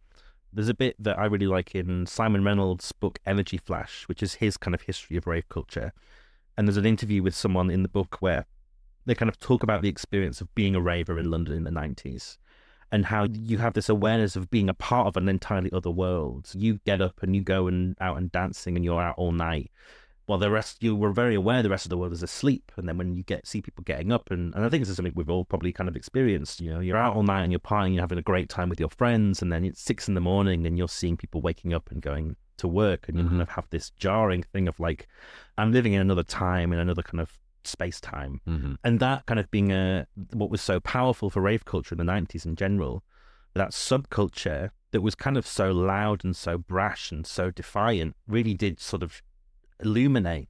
There's a bit that I really like in Simon Reynolds' book Energy Flash, which is his kind of history of rave culture. And there's an interview with someone in the book where they kind of talk about the experience of being a raver in London in the 90s and how you have this awareness of being a part of an entirely other world. You get up and you go out and dancing and you're out all night. While you were very aware the rest of the world is asleep. And then when you see people getting up, and I think this is something we've all probably kind of experienced, you're out all night and you're partying, you're having a great time with your friends, and then it's 6 a.m. and you're seeing people waking up and going to work, and you kind of have this jarring thing of like, I'm living in another time, in another kind of space-time. And that kind of being what was so powerful for rave culture in the 90s in general, that subculture that was kind of so loud and so brash and so defiant really did sort of illuminate.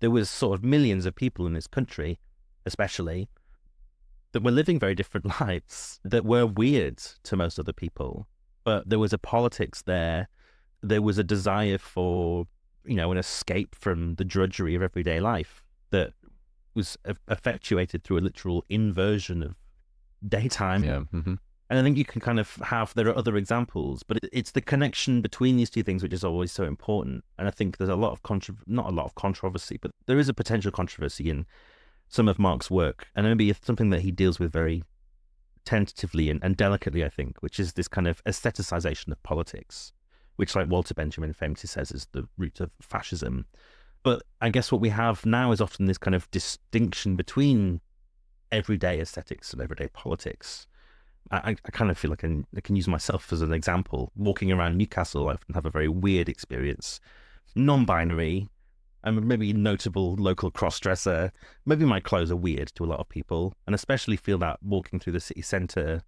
There was sort of millions of people in this country, especially, that were living very different lives, that were weird to most other people. But there was a politics there. There was a desire for, an escape from the drudgery of everyday life that was effectuated through a literal inversion of daytime. Yeah. And I think you can kind of there are other examples, but it's the connection between these two things which is always so important. And I think there's a lot of not a lot of controversy, but there is a potential controversy in some of Mark's work. And maybe it's something that he deals with very tentatively and delicately, I think, which is this kind of aestheticization of politics, which, like Walter Benjamin famously says, is the root of fascism. But I guess what we have now is often this kind of distinction between everyday aesthetics and everyday politics. I kind of feel like I can use myself as an example. Walking around Newcastle, I often have a very weird experience. Non-binary, I'm maybe a notable local cross-dresser. Maybe my clothes are weird to a lot of people, and especially feel that walking through the city centre,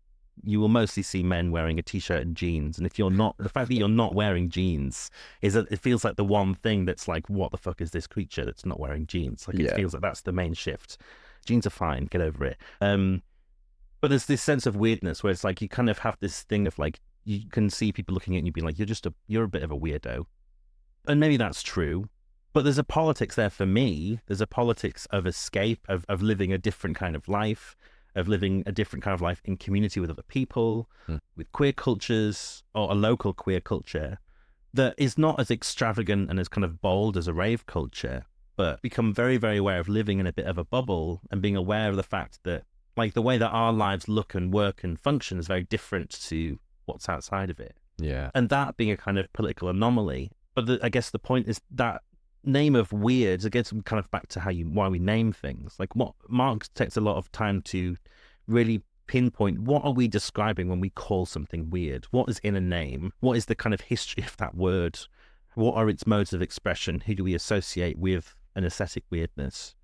you will mostly see men wearing a t-shirt and jeans. And if you're not, the fact that you're not wearing jeans is that it feels like the one thing that's like, what the fuck is this creature that's not wearing jeans? Like, it feels like that's the main shift. Jeans are fine, get over it. But there's this sense of weirdness where it's like you kind of have this thing of like, you can see people looking at you being like, you're a bit of a weirdo. And maybe that's true. But there's a politics there for me. There's a politics of escape, of living a different kind of life, of living a different kind of life in community with other people, with queer cultures, or a local queer culture that is not as extravagant and as kind of bold as a rave culture, but become very, very aware of living in a bit of a bubble and being aware of the fact that, like, the way that our lives look and work and function is very different to what's outside of it. Yeah. And that being a kind of political anomaly. But I guess the point is that name of weird, it gets kind of back to why we name things. Like, what Marx takes a lot of time to really pinpoint, what are we describing when we call something weird? What is in a name? What is the kind of history of that word? What are its modes of expression? Who do we associate with an aesthetic weirdness?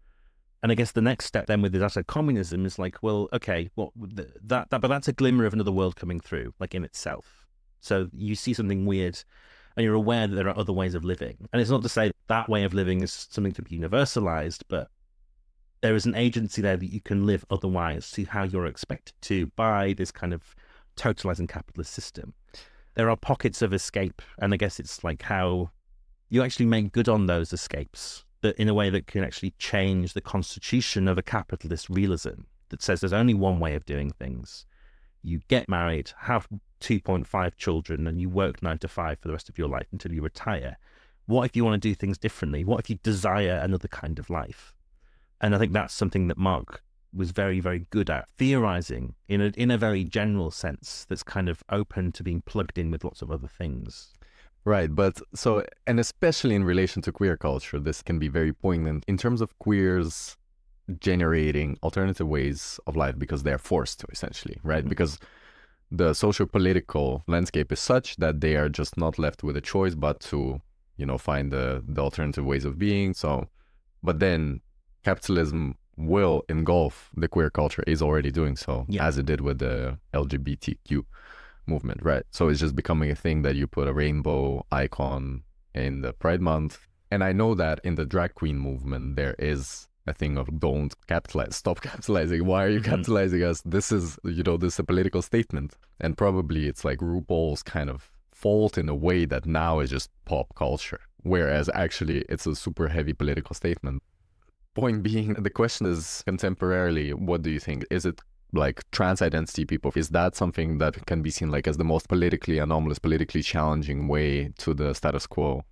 And I guess the next step then with this communism is like, well, okay, but that's a glimmer of another world coming through, like, in itself. So you see something weird and you're aware that there are other ways of living. And it's not to say that way of living is something to be universalized, but there is an agency there that you can live otherwise to how you're expected to by this kind of totalizing capitalist system. There are pockets of escape, and I guess it's like how you actually make good on those escapes, that in a way that can actually change the constitution of a capitalist realism that says there's only one way of doing things. You get married, have 2.5 children, and you work 9 to 5 for the rest of your life until you retire. What if you want to do things differently? What if you desire another kind of life? And I think that's something that Mark was very, very good at, theorizing in a very general sense that's kind of open to being plugged in with lots of other things. Right, but so, and especially in relation to queer culture, this can be very poignant in terms of queers generating alternative ways of life because they're forced to, essentially, right? Mm-hmm. Because the socio-political landscape is such that they are just not left with a choice but to, you know, find the alternative ways of being. So, but then capitalism will engulf the queer culture, is already doing so, as it did with the LGBTQ movement, right? So it's just becoming a thing that you put a rainbow icon in the Pride Month. And I know that in the drag queen movement, there is a thing of don't capitalize, stop capitalizing. Why are you capitalizing us? This is, you know, this is a political statement. And probably it's like RuPaul's kind of fault in a way that now is just pop culture, whereas actually it's a super heavy political statement. Point being, the question is contemporarily, what do you think? Is it like trans identity people? Is that something that can be seen like as the most politically anomalous, politically challenging way to the status quo?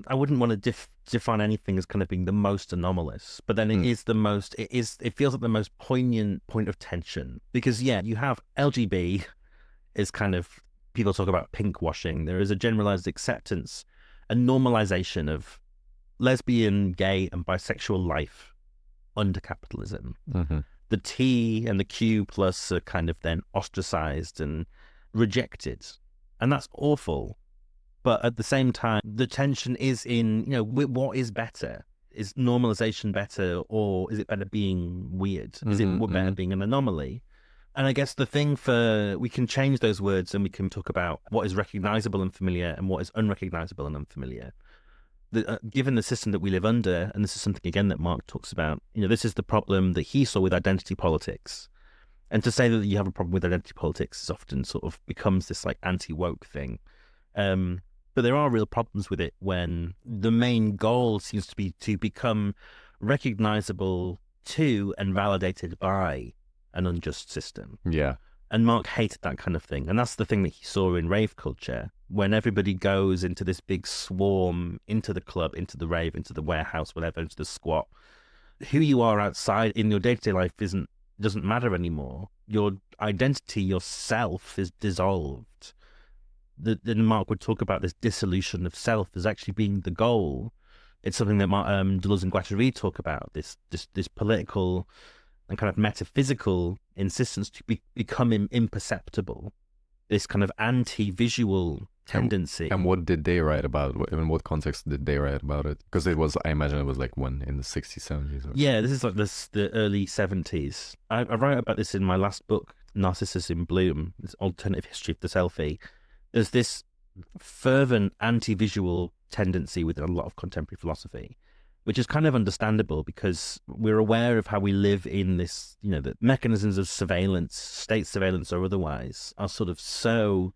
I wouldn't want to define anything as kind of being the most anomalous, but then it is the most, it feels like the most poignant point of tension, because you have LGB is kind of, people talk about pink washing. There is a generalized acceptance, a normalization of lesbian, gay, and bisexual life under capitalism. Mm-hmm. The T and the Q plus are kind of then ostracized and rejected. And that's awful. But at the same time, the tension is in, you know, what is better? Is normalization better, or is it better being weird? Is it better being an anomaly? And I guess the thing we can change those words and we can talk about what is recognizable and familiar and what is unrecognizable and unfamiliar. Given the system that we live under, and this is something again that Mark talks about, you know, this is the problem that he saw with identity politics. And to say that you have a problem with identity politics is often sort of becomes this like anti-woke thing. But there are real problems with it when the main goal seems to be to become recognizable to and validated by an unjust system. Yeah. And Mark hated that kind of thing. And that's the thing that he saw in rave culture, when everybody goes into this big swarm, into the club, into the rave, into the warehouse, whatever, into the squat. Who you are outside in your day-to-day life doesn't matter anymore. Your identity, yourself, is dissolved. Then Mark would talk about this dissolution of self as actually being the goal. It's something that Deleuze and Guattari talk about, this political and kind of metaphysical insistence to become imperceptible, this kind of anti-visual tendency. And what did they write about? In what context did they write about it? Because it was, I imagine it was like when in the 60s, 70s. Or... Yeah, this is like the early 70s. I write about this in my last book, Narcissus in Bloom, this alternative history of the selfie. There's this fervent anti-visual tendency within a lot of contemporary philosophy, which is kind of understandable because we're aware of how we live in this, you know, the mechanisms of surveillance, state surveillance or otherwise, are sort of so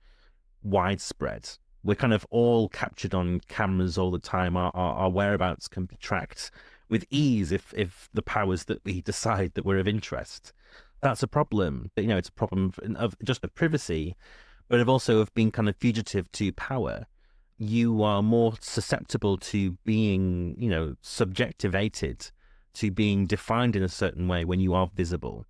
widespread. We're kind of all captured on cameras all the time. Our whereabouts can be tracked with ease if the powers that we decide that we're of interest. That's a problem. You know, it's a problem of just of privacy, but of being kind of fugitive to power. You are more susceptible to being, you know, subjectivated, to being defined in a certain way when you are visible.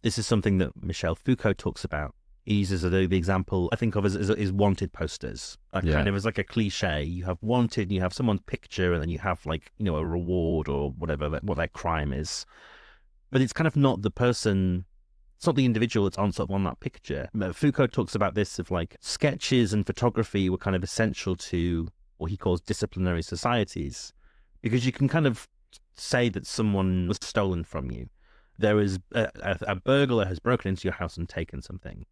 This is something that Michel Foucault talks about. He uses the example I think of as wanted posters. Kind of as like a cliche. You have wanted, you have someone's picture, and then you have like, you know, a reward or whatever, what their crime is. But it's kind of not the person. It's not the individual that's on that picture. Foucault talks about this of like sketches and photography were kind of essential to what he calls disciplinary societies, because you can kind of say that someone was stolen from you. There is a burglar has broken into your house and taken something,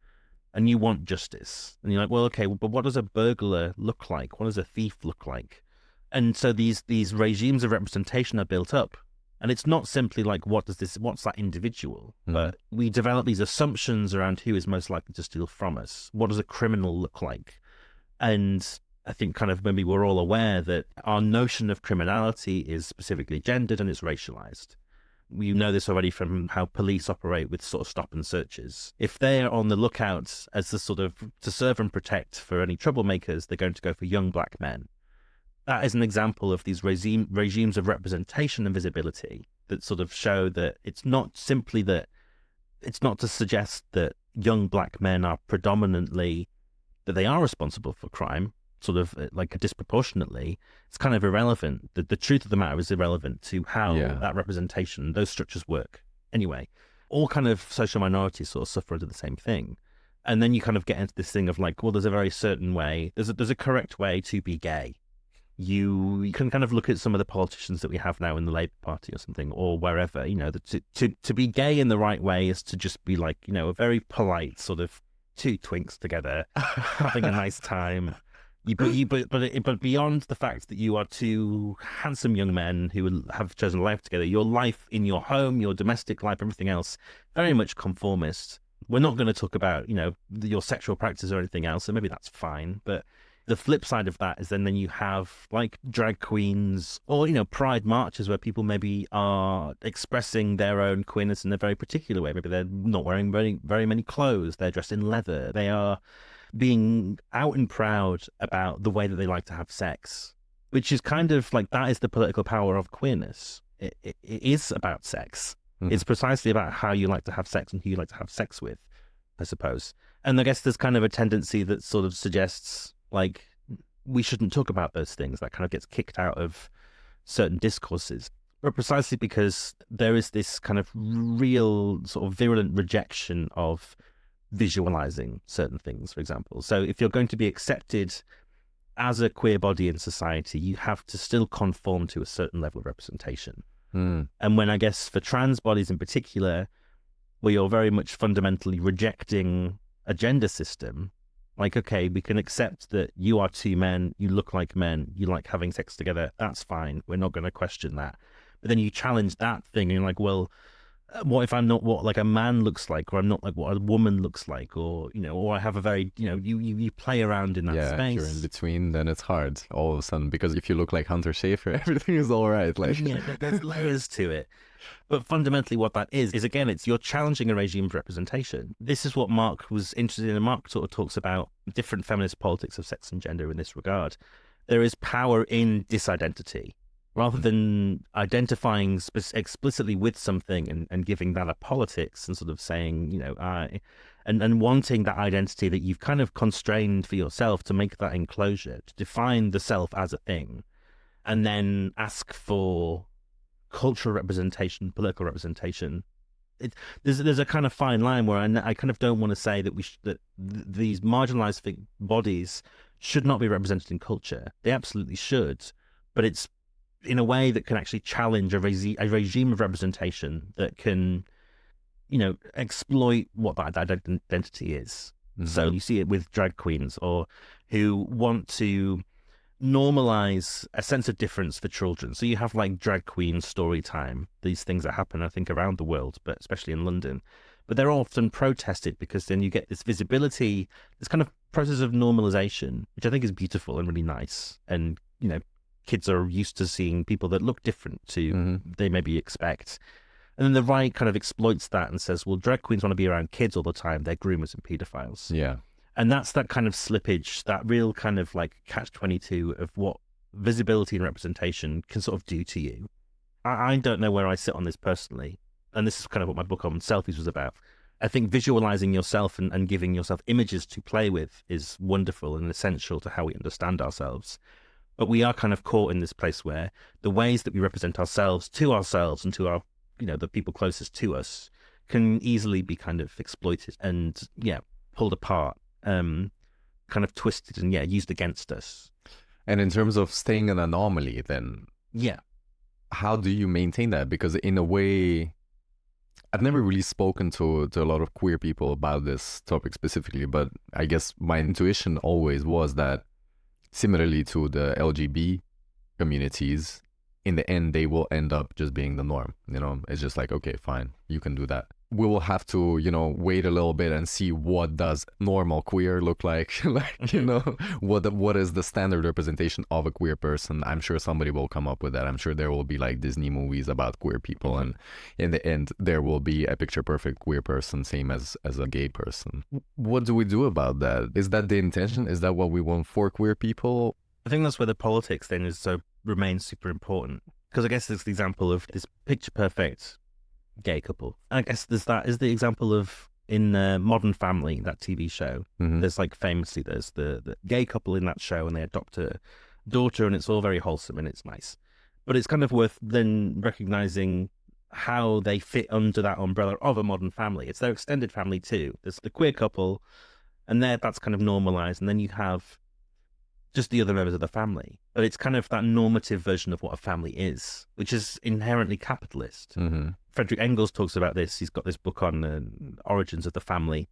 and you want justice. And you're like, well, okay, but what does a burglar look like? What does a thief look like? And so these regimes of representation are built up. And it's not simply like, what's that individual? But we develop these assumptions around who is most likely to steal from us. What does a criminal look like? And I think kind of maybe we're all aware that our notion of criminality is specifically gendered and it's racialized. We know this already from how police operate with sort of stop and searches. If they're on the lookout as the sort of to serve and protect for any troublemakers, they're going to go for young black men. That is an example of these regimes of representation and visibility that sort of show that it's not simply that, it's not to suggest that young black men are predominantly, that they are responsible for crime, sort of like disproportionately. It's kind of irrelevant. The truth of the matter is irrelevant to how that representation, those structures work. Anyway, all kind of social minorities sort of suffer under the same thing. And then you kind of get into this thing of like, well, there's a very certain way, there's a correct way to be gay. You can kind of look at some of the politicians that we have now in the Labour Party or something, or wherever, you know, to be gay in the right way is to just be like, you know, a very polite sort of two twinks together, having a nice time. But beyond the fact that you are two handsome young men who have chosen life together, your life in your home, your domestic life, everything else, very much conformist. We're not going to talk about, you know, your sexual practice or anything else, so maybe that's fine. But the flip side of that is then you have like drag queens or, you know, pride marches where people maybe are expressing their own queerness in a very particular way. Maybe they're not wearing very many clothes. They're dressed in leather. They are being out and proud about the way that they like to have sex, which is kind of like, that is the political power of queerness. It is about sex. It's precisely about how you like to have sex and who you like to have sex with, I suppose. And I guess there's kind of a tendency that sort of suggests like we shouldn't talk about those things. That kind of gets kicked out of certain discourses. But precisely because there is this kind of real sort of virulent rejection of visualizing certain things, for example. So if you're going to be accepted as a queer body in society, you have to still conform to a certain level of representation. And when I guess for trans bodies in particular, where you're very much fundamentally rejecting a gender system, like, okay, we can accept that you are two men, you look like men, you like having sex together, that's fine, we're not going to question that. But then you challenge that thing and you're like, well, what if I'm not what like a man looks like, or I'm not like what a woman looks like, or, you know, or I have a very, you know, you play around in that space. Yeah, if you're in between, then it's hard all of a sudden, because if you look like Hunter Schafer, everything is all right. Like, yeah, there's layers to it. But fundamentally what that is again, it's you're challenging a regime of representation. This is what Mark was interested in, and Mark sort of talks about different feminist politics of sex and gender in this regard. There is power in disidentity. Rather than identifying explicitly with something and giving that a politics and sort of saying, you know, and wanting that identity that you've kind of constrained for yourself, to make that enclosure, to define the self as a thing, and then ask for cultural representation, political representation. There's a kind of fine line where I kind of don't want to say that that these marginalized bodies should not be represented in culture. They absolutely should, but it's in a way that can actually challenge a regime of representation that can, you know, exploit what that identity is. So you see it with drag queens, or who want to normalize a sense of difference for children. So you have like drag queen story time, these things that happen, I think, around the world, but especially in London. But they're often protested because then you get this visibility, this kind of process of normalization, which I think is beautiful and really nice. And, you know, kids are used to seeing people that look different to they maybe expect. And then the right kind of exploits that and says, well, drag queens want to be around kids all the time. They're groomers and pedophiles. Yeah. And that's that kind of slippage, that real kind of like catch-22 of what visibility and representation can sort of do to you. I don't know where I sit on this personally. And this is kind of what my book on selfies was about. I think visualizing yourself and giving yourself images to play with is wonderful and essential to how we understand ourselves. But we are kind of caught in this place where the ways that we represent ourselves and to our, you know, the people closest to us can easily be kind of exploited and, yeah, pulled apart, kind of twisted and, yeah, used against us. And in terms of staying an anomaly, then, yeah, how do you maintain that? Because in a way, I've never really spoken to a lot of queer people about this topic specifically, but I guess my intuition always was that, similarly to the LGB communities, in the end, they will end up just being the norm. You know, it's just like, okay, fine, you can do that. We will have to, you know, wait a little bit and see what does normal queer look like. Like, you know, what is the standard representation of a queer person. I'm sure somebody will come up with that. I'm sure there will be like Disney movies about queer people, and in the end there will be a picture perfect queer person, same as a gay person. What do we do about that? Is that the intention? Is that what we want for queer people? I think that's where the politics then remains super important, because I guess there's the example of this picture perfect gay couple. I guess there's the example of in Modern Family, that TV show. There's like famously there's the gay couple in that show, and they adopt a daughter, and it's all very wholesome and it's nice. But it's kind of worth then recognizing how they fit under that umbrella of a modern family. It's their extended family too. There's the queer couple, and that's kind of normalized, and then you have just the other members of the family. But it's kind of that normative version of what a family is, which is inherently capitalist. Friedrich Engels talks about this. He's got this book on origins of the family,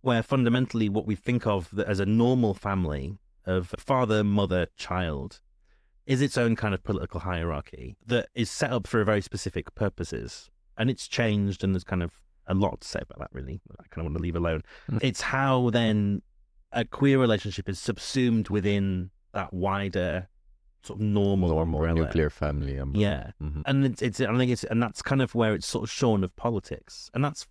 where fundamentally what we think of as a normal family of father, mother, child is its own kind of political hierarchy that is set up for very specific purposes. And it's changed, and there's kind of a lot to say about that, really. I kind of want to leave alone. It's how then a queer relationship is subsumed within that wider sort of normal umbrella. Nuclear family umbrella. Yeah. And and that's kind of where it's sort of shorn of politics, and that's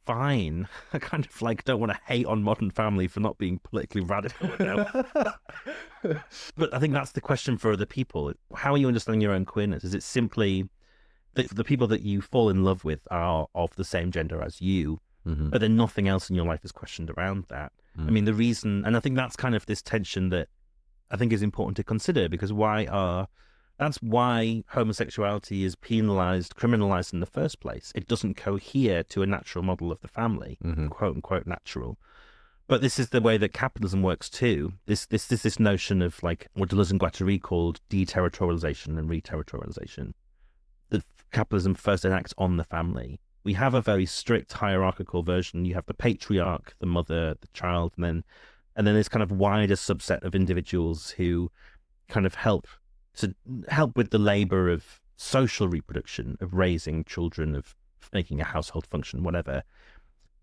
fine. I kind of like don't want to hate on Modern Family for not being politically radical enough. But I think that's the question for other people. How are you understanding your own queerness? Is it simply that the people that you fall in love with are of the same gender as you, but then nothing else in your life is questioned around that? I mean, the reason, and I think that's kind of this tension that I think is important to consider, because that's why homosexuality is penalized, criminalized in the first place. It doesn't cohere to a natural model of the family, quote unquote natural. But this is the way that capitalism works too. This notion of like what Deleuze and Guattari called deterritorialization and reterritorialization. That capitalism first enacts on the family. We have a very strict hierarchical version. You have the patriarch, the mother, the child, and then this kind of wider subset of individuals who kind of help with the labor of social reproduction, of raising children, of making a household function, whatever.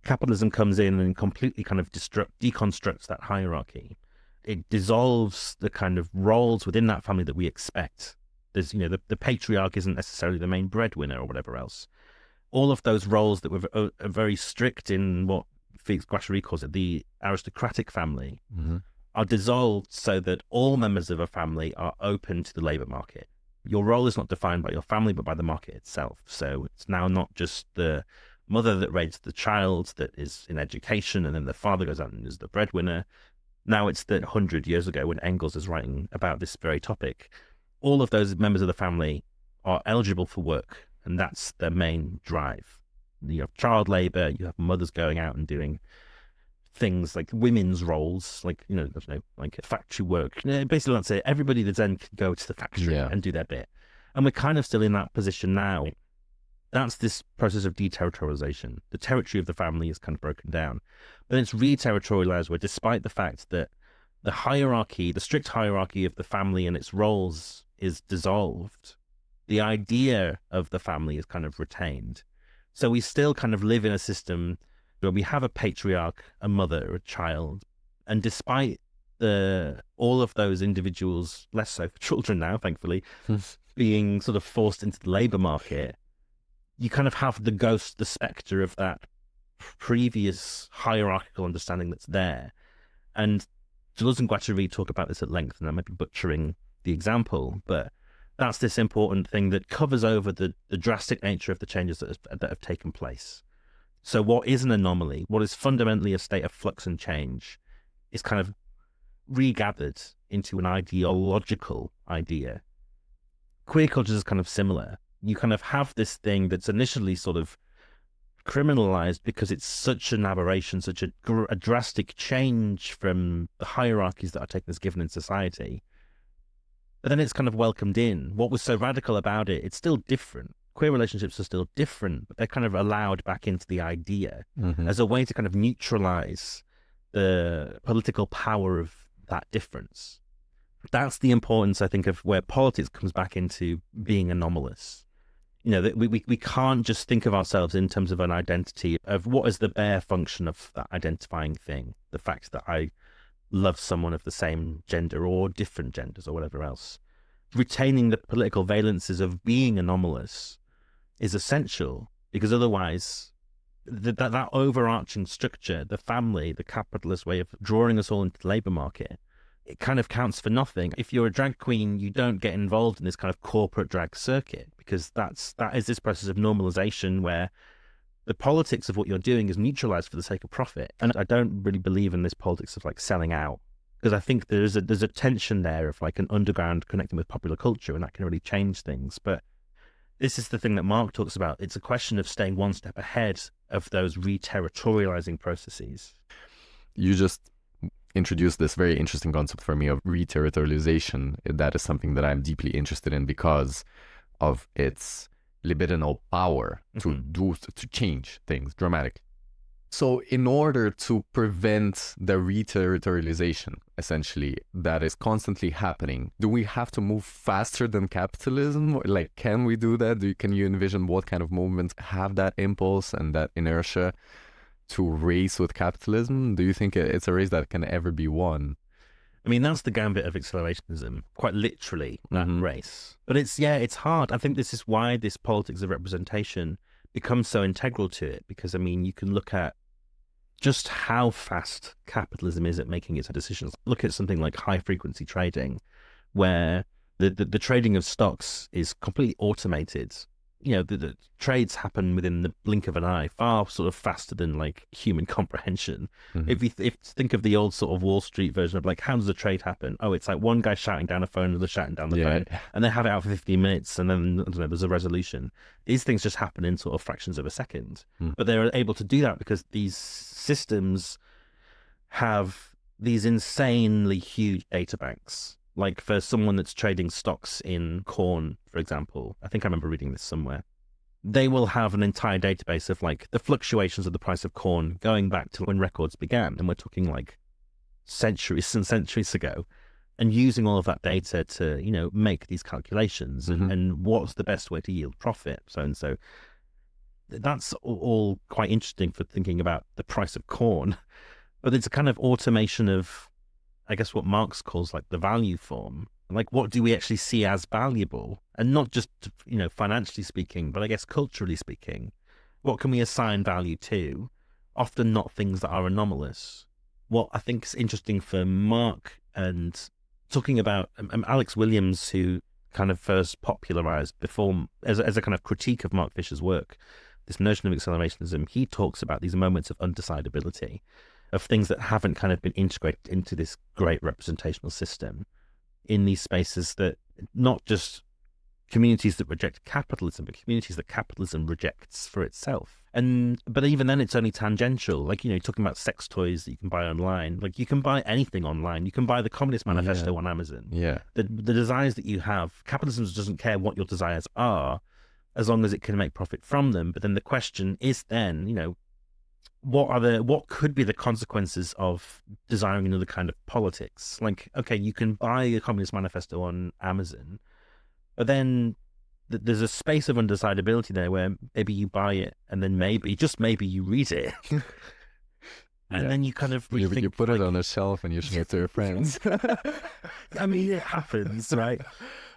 Capitalism comes in and completely kind of deconstructs that hierarchy. It dissolves the kind of roles within that family that we expect. There's, you know, the patriarch isn't necessarily the main breadwinner or whatever else. All of those roles that were very strict in what Felix Guattari calls it, the aristocratic family, are dissolved so that all members of a family are open to the labour market. Your role is not defined by your family, but by the market itself. So it's now not just the mother that raised the child that is in education, and then the father goes out and is the breadwinner. Now it's that 100 years ago when Engels is writing about this very topic, all of those members of the family are eligible for work, and that's their main drive. You have child labour, you have mothers going out and doing things like women's roles, like, you know, I don't know, like factory work. Basically, let's say everybody that then can go to the factory and do their bit. And we're kind of still in that position now. That's this process of deterritorialization. The territory of the family is kind of broken down. But then it's re-territorialized, where despite the fact that the hierarchy, the strict hierarchy of the family and its roles is dissolved, the idea of the family is kind of retained. So we still kind of live in a system where we have a patriarch, a mother, a child, and despite all of those individuals, less so for children now, thankfully, being sort of forced into the labour market, you kind of have the ghost, the spectre of that previous hierarchical understanding that's there. And Deleuze and Guattari talk about this at length, and I might be butchering the example, but that's this important thing that covers over the drastic nature of the changes that have taken place. So what is an anomaly, what is fundamentally a state of flux and change, is kind of regathered into an ideological idea. Queer culture is kind of similar. You kind of have this thing that's initially sort of criminalized because it's such an aberration, such a drastic change from the hierarchies that are taken as given in society. But then it's kind of welcomed in. What was so radical about it, it's still different. Queer relationships are still different, but they're kind of allowed back into the idea as a way to kind of neutralize the political power of that difference. That's the importance, I think, of where politics comes back into being anomalous. You know, that we can't just think of ourselves in terms of an identity of what is the bare function of that identifying thing, the fact that I love someone of the same gender or different genders or whatever else. Retaining the political valences of being anomalous is essential, because otherwise that overarching structure, the family, the capitalist way of drawing us all into the labour market, it kind of counts for nothing. If you're a drag queen, you don't get involved in this kind of corporate drag circuit, because that is this process of normalization where the politics of what you're doing is neutralized for the sake of profit. And I don't really believe in this politics of like selling out, because I think there's a tension there of like an underground connecting with popular culture, and that can really change things. But this is the thing that Mark talks about. It's a question of staying one step ahead of those re-territorializing processes. You just introduced this very interesting concept for me of re-territorialization. That is something that I'm deeply interested in because of its libidinal power to change things dramatically. So in order to prevent the re-territorialization, essentially, that is constantly happening, do we have to move faster than capitalism? Like, can we do that? Can you envision what kind of movements have that impulse and that inertia to race with capitalism? Do you think it's a race that can ever be won? I mean, that's the gambit of accelerationism, quite literally, that race. But it's hard. I think this is why this politics of representation becomes so integral to it, because, I mean, you can look at just how fast capitalism is at making its decisions. Look at something like high-frequency trading, where the trading of stocks is completely automated. You know, the trades happen within the blink of an eye, far sort of faster than like human comprehension. If you think of the old sort of Wall Street version of like, how does a trade happen? Oh, it's like one guy shouting down a phone, another shouting down the phone, and they have it out for 15 minutes, and then, I don't know, there's a resolution. These things just happen in sort of fractions of a second. But they're able to do that because these systems have these insanely huge data banks. Like for someone that's trading stocks in corn, for example, I think I remember reading this somewhere, they will have an entire database of like the fluctuations of the price of corn going back to when records began. And we're talking like centuries and centuries ago, and using all of that data to, you know, make these calculations and what's the best way to yield profit. So that's all quite interesting for thinking about the price of corn, but it's a kind of automation of, I guess, what Marx calls like the value form. Like, what do we actually see as valuable? And not just, you know, financially speaking, but I guess culturally speaking, what can we assign value to? Often not things that are anomalous. What I think is interesting for Mark, and talking about Alex Williams, who kind of first popularized before as a kind of critique of Mark Fisher's work, this notion of accelerationism, he talks about these moments of undecidability, of things that haven't kind of been integrated into this great representational system in these spaces, that not just communities that reject capitalism, but communities that capitalism rejects for itself. But even then it's only tangential. Like, you know, you're talking about sex toys that you can buy online. Like, you can buy anything online. You can buy the Communist Manifesto on Amazon. The desires that you have, capitalism doesn't care what your desires are, as long as it can make profit from them. But then the question is then, you know, what could be the consequences of desiring another kind of politics? Like, okay, you can buy a Communist Manifesto on Amazon, but then there's a space of undecidability there where maybe you buy it and then maybe, just maybe, you read it. And then you kind of rethink, you put it on a shelf and you show it to your friends. I mean, it happens, right?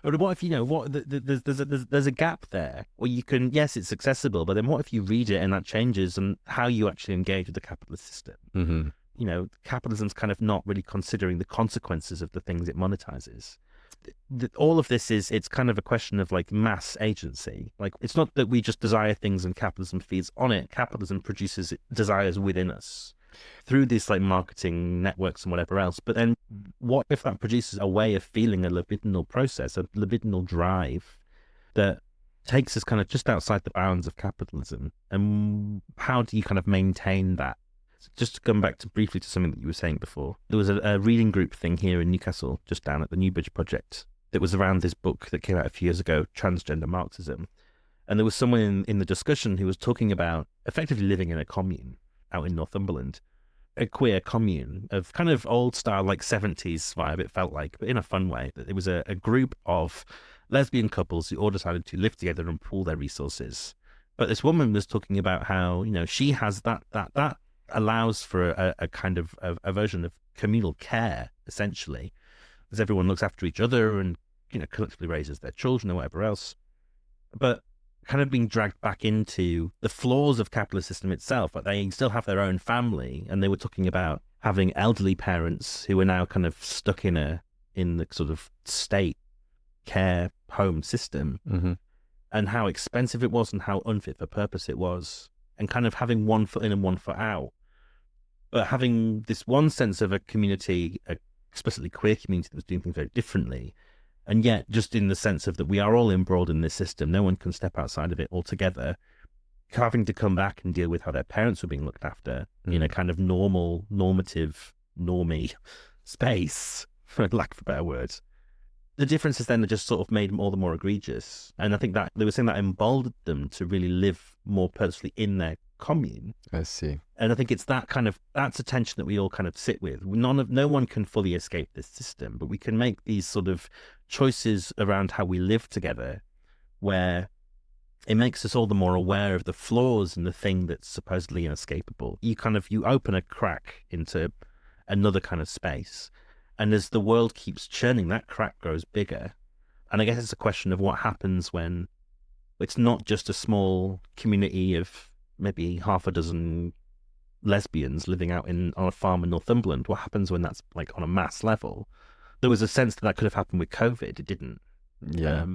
But what if, you know, there's a gap there where you can, yes, it's accessible, but then what if you read it and that changes and how you actually engage with the capitalist system? You know, capitalism's kind of not really considering the consequences of the things it monetizes. All of this it's kind of a question of like mass agency. Like, it's not that we just desire things and capitalism feeds on it. Capitalism produces desires within us through these like marketing networks and whatever else. But then what if that produces a way of feeling a libidinal process, a libidinal drive that takes us kind of just outside the bounds of capitalism? And how do you kind of maintain that? Just to come back to briefly to something that you were saying before, there was a reading group thing here in Newcastle, just down at the Newbridge Project, that was around this book that came out a few years ago, Transgender Marxism. And there was someone in the discussion who was talking about effectively living in a commune out in Northumberland. a queer commune of kind of old style, like 70s vibe, it felt like, but in a fun way. That it was a group of lesbian couples who all decided to live together and pool their resources. But this woman was talking about how, she has that allows for a kind of a version of communal care, essentially, as everyone looks after each other and, collectively raises their children or whatever else. But kind of being dragged back into the flaws of capitalist system itself. Like they still have their own family, and they were talking about having elderly parents who are now kind of stuck in the sort of state care home system, and how expensive it was and how unfit for purpose it was, and kind of having one foot in and one foot out. But having this one sense of a community, a explicitly queer community that was doing things very differently, and yet just in the sense of that we are all embroiled in this system, no one can step outside of it altogether, having to come back and deal with how their parents were being looked after in a kind of normative, normie space, for lack of a better word. The differences then are just sort of made all the more egregious. And I think that they were saying that emboldened them to really live more purposefully in their commune. I see. And I think it's that's a tension that we all kind of sit with. No one can fully escape this system, but we can make these sort of choices around how we live together where it makes us all the more aware of the flaws and the thing that's supposedly inescapable. You open a crack into another kind of space. And as the world keeps churning, that crack grows bigger. And I guess it's a question of what happens when it's not just a small community of maybe half a dozen lesbians living out on a farm in Northumberland. What happens when that's like on a mass level? There was a sense that could have happened with COVID. It didn't. Yeah.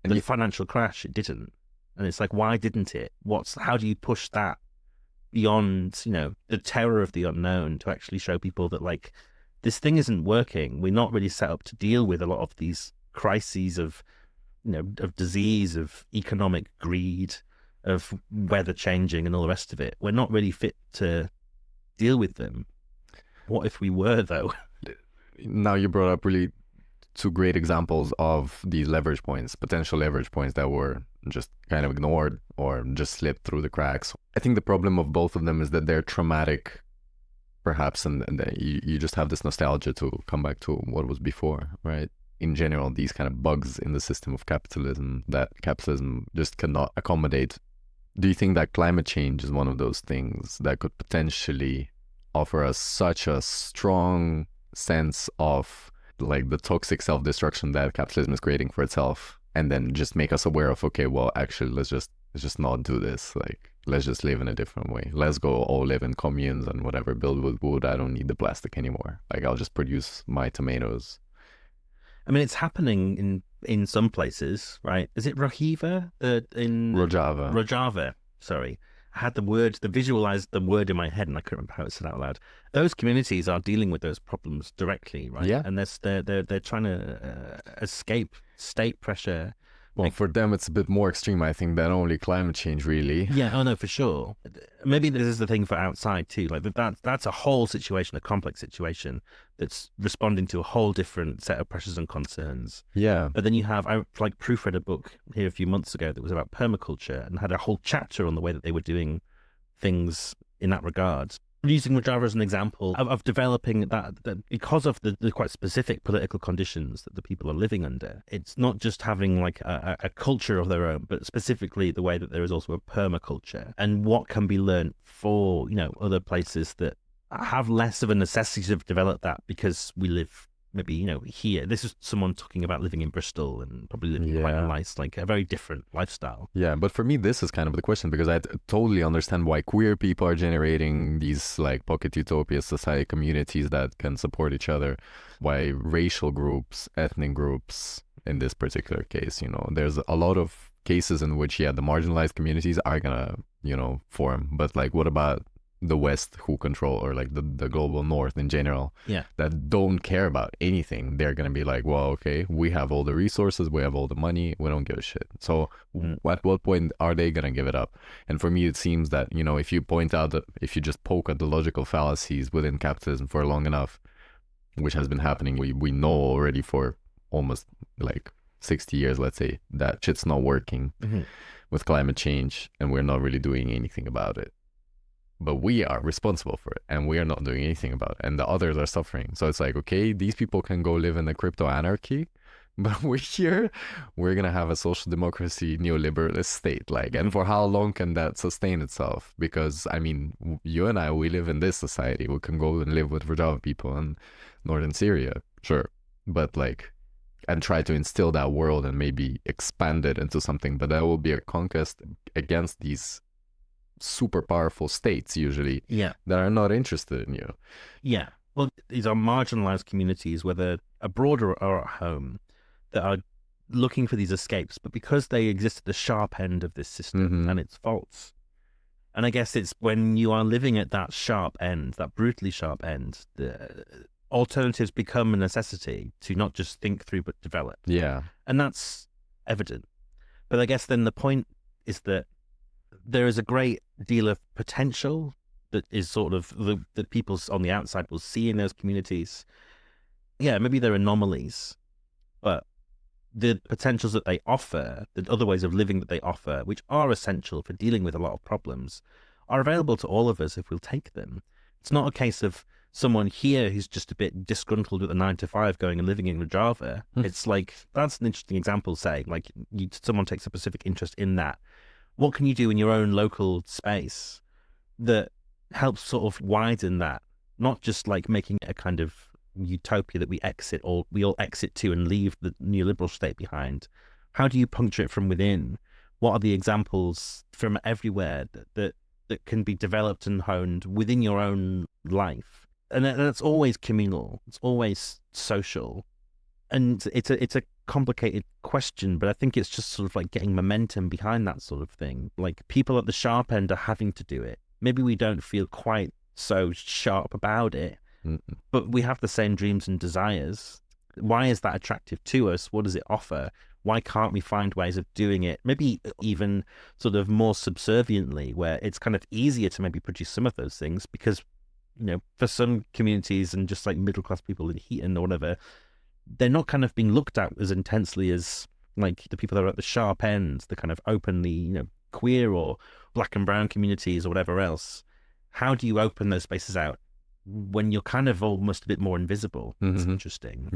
The financial crash, it didn't. And it's like, why didn't it? How do you push that beyond, the terror of the unknown to actually show people that like, this thing isn't working. We're not really set up to deal with a lot of these crises of, of disease, of economic greed, of weather changing and all the rest of it. We're not really fit to deal with them. What if we were, though? Now you brought up really two great examples of these leverage points, potential leverage points that were just kind of ignored or just slipped through the cracks. I think the problem of both of them is that they're traumatic, perhaps, and you just have this nostalgia to come back to what was before, right? In general, these kind of bugs in the system of capitalism that capitalism just cannot accommodate. Do you think that climate change is one of those things that could potentially offer us such a strong sense of like the toxic self-destruction that capitalism is creating for itself, and then just make us aware of, okay, well, actually, let's just not do this. Like, let's just live in a different way. Let's go all live in communes and whatever, build with wood. I don't need the plastic anymore. Like, I'll just produce my tomatoes. I mean, it's happening in some places, right? Is it Rojava? Rojava, sorry. I had visualized the word in my head and I couldn't remember how it's said out loud. Those communities are dealing with those problems directly, right? Yeah. And they're trying to escape state pressure. Well, for them, it's a bit more extreme, I think, than only climate change, really. Yeah, oh no, for sure. Maybe this is the thing for outside too. Like that's a whole situation, a complex situation that's responding to a whole different set of pressures and concerns. Yeah. But then you have, I proofread a book here a few months ago that was about permaculture and had a whole chapter on the way that they were doing things in that regard. Using Rojava as an example of developing that because of the quite specific political conditions that the people are living under, it's not just having like a culture of their own, but specifically the way that there is also a permaculture, and what can be learned for other places that have less of a necessity to develop that because we live maybe here. This is someone talking about living in Bristol and probably living quite a nice, like a very different lifestyle. Yeah, but for me this is kind of the question, because I totally understand why queer people are generating these like pocket utopia society communities that can support each other, why racial groups, ethnic groups in this particular case, there's a lot of cases in which the marginalized communities are gonna form, but like what about the West, who control, or like the global North in general, that don't care about anything? They're gonna be like, well, okay, we have all the resources, we have all the money, we don't give a shit. So at what point are they gonna give it up? And for me, it seems that if you point out that, if you just poke at the logical fallacies within capitalism for long enough, which has been happening, we know already for almost like 60 years, let's say, that shit's not working with climate change, and we're not really doing anything about it. but we are responsible for it and we are not doing anything about it, and the others are suffering. So it's like, okay, these people can go live in a crypto anarchy, but we're gonna have a social democracy neoliberalist state, like, and for how long can that sustain itself? Because I mean, you and I, we live in this society. We can go and live with Rojava people in northern Syria, sure, but like, and try to instill that world and maybe expand it into something, but that will be a conquest against these super powerful states usually, that are not interested in you. Well, these are marginalized communities, whether abroad or at home, that are looking for these escapes, but because they exist at the sharp end of this system and its faults. And I guess it's when you are living at that sharp end, that brutally sharp end, the alternatives become a necessity to not just think through but develop. And that's evident. But I guess then the point is that there is a great deal of potential that is sort of that people on the outside will see in those communities. Maybe they're anomalies, but the potentials that they offer, the other ways of living that they offer, which are essential for dealing with a lot of problems, are available to all of us if we'll take them. It's not a case of someone here who's just a bit disgruntled with a 9-to-5 going and living in Rojava. It's like, that's an interesting example, say, like someone takes a specific interest in that. What can you do in your own local space that helps sort of widen that? Not just like making it a kind of utopia that we all exit to and leave the neoliberal state behind. How do you puncture it from within? What are the examples from everywhere that can be developed and honed within your own life? And that's always communal. It's always social. And it's a complicated question, but I think it's just sort of like getting momentum behind that sort of thing. Like, people at the sharp end are having to do it. Maybe we don't feel quite so sharp about it, but we have the same dreams and desires. Why is that attractive to us? What does it offer? Why can't we find ways of doing it, maybe even sort of more subserviently, where it's kind of easier to maybe produce some of those things? Because, you know, for some communities and just like middle-class people in Heaton or whatever, they're not kind of being looked at as intensely as like the people that are at the sharp end, the kind of openly, you know, queer or black and brown communities or whatever else. How do you open those spaces out when you're kind of almost a bit more invisible? It's interesting.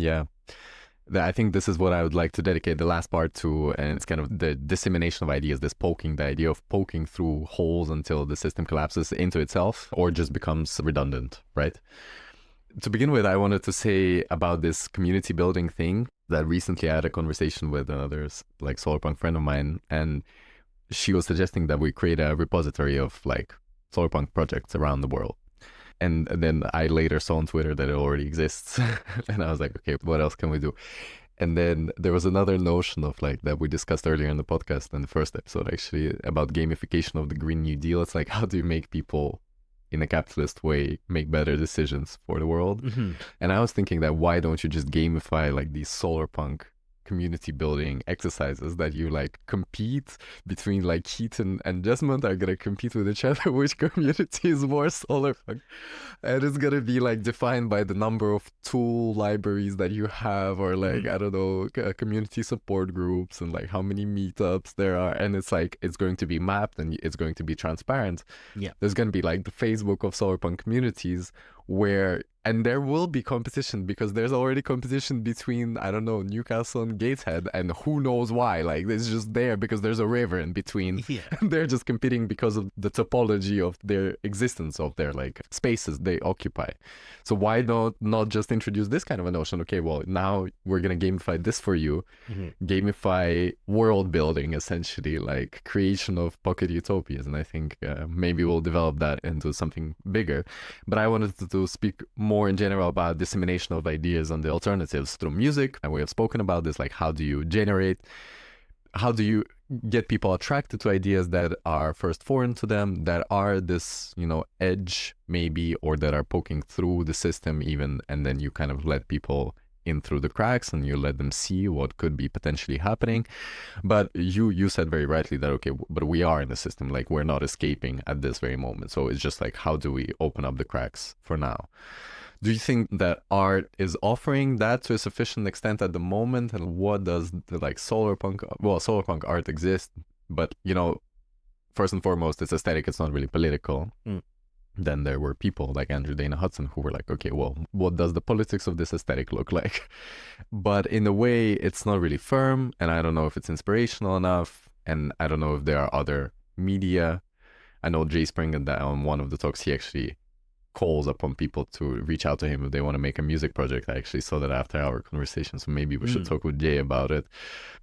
I think this is what I would like to dedicate the last part to, and it's kind of the dissemination of ideas, this poking, the idea of poking through holes until the system collapses into itself or just becomes redundant, right? To begin with, I wanted to say about this community building thing that recently I had a conversation with another like Solarpunk friend of mine, and she was suggesting that we create a repository of like Solarpunk projects around the world. And then I later saw on Twitter that it already exists. And I was like, okay, what else can we do? And then there was another notion of like that we discussed earlier in the podcast in the first episode, actually, about gamification of the Green New Deal. It's like, how do you make people in a capitalist way make better decisions for the world? And I was thinking that why don't you just gamify like these Solarpunk community building exercises that you like compete between, like Heaton and Desmond are gonna compete with each other, which community is more Solarpunk, and it's gonna be like defined by the number of tool libraries that you have, or like I don't know, community support groups, and like how many meetups there are, and it's like it's going to be mapped and it's going to be transparent. There's gonna be like the Facebook of Solarpunk communities where, and there will be competition because there's already competition between, I don't know, Newcastle and Gateshead, and who knows why. Like, it's just there because there's a river in between. They're just competing because of the topology of their existence, of their like spaces they occupy. So why not just introduce this kind of a notion? Okay, well, now we're gonna gamify this for you. Gamify world building, essentially, like creation of pocket utopias. And I think maybe we'll develop that into something bigger. But I wanted to speak more in general about dissemination of ideas on the alternatives through music. And we have spoken about this, like how do you get people attracted to ideas that are first foreign to them, that are this, you know, edge maybe, or that are poking through the system even, and then you kind of let people in through the cracks and you let them see what could be potentially happening. But you said very rightly that, okay, but we are in the system, like we're not escaping at this very moment. So it's just like, how do we open up the cracks for now? Do you think that art is offering that to a sufficient extent at the moment? And what does the like Solarpunk art exist, but you know, first and foremost, it's aesthetic, it's not really political. then there were people like Andrew Dana Hudson who were like, okay, well, what does the politics of this aesthetic look like? But in a way, it's not really firm, and I don't know if it's inspirational enough, and I don't know if there are other media. I know Jay Springer, that on one of the talks, he actually calls upon people to reach out to him if they want to make a music project. I actually saw that after our conversation, so maybe we should talk with Jay about it.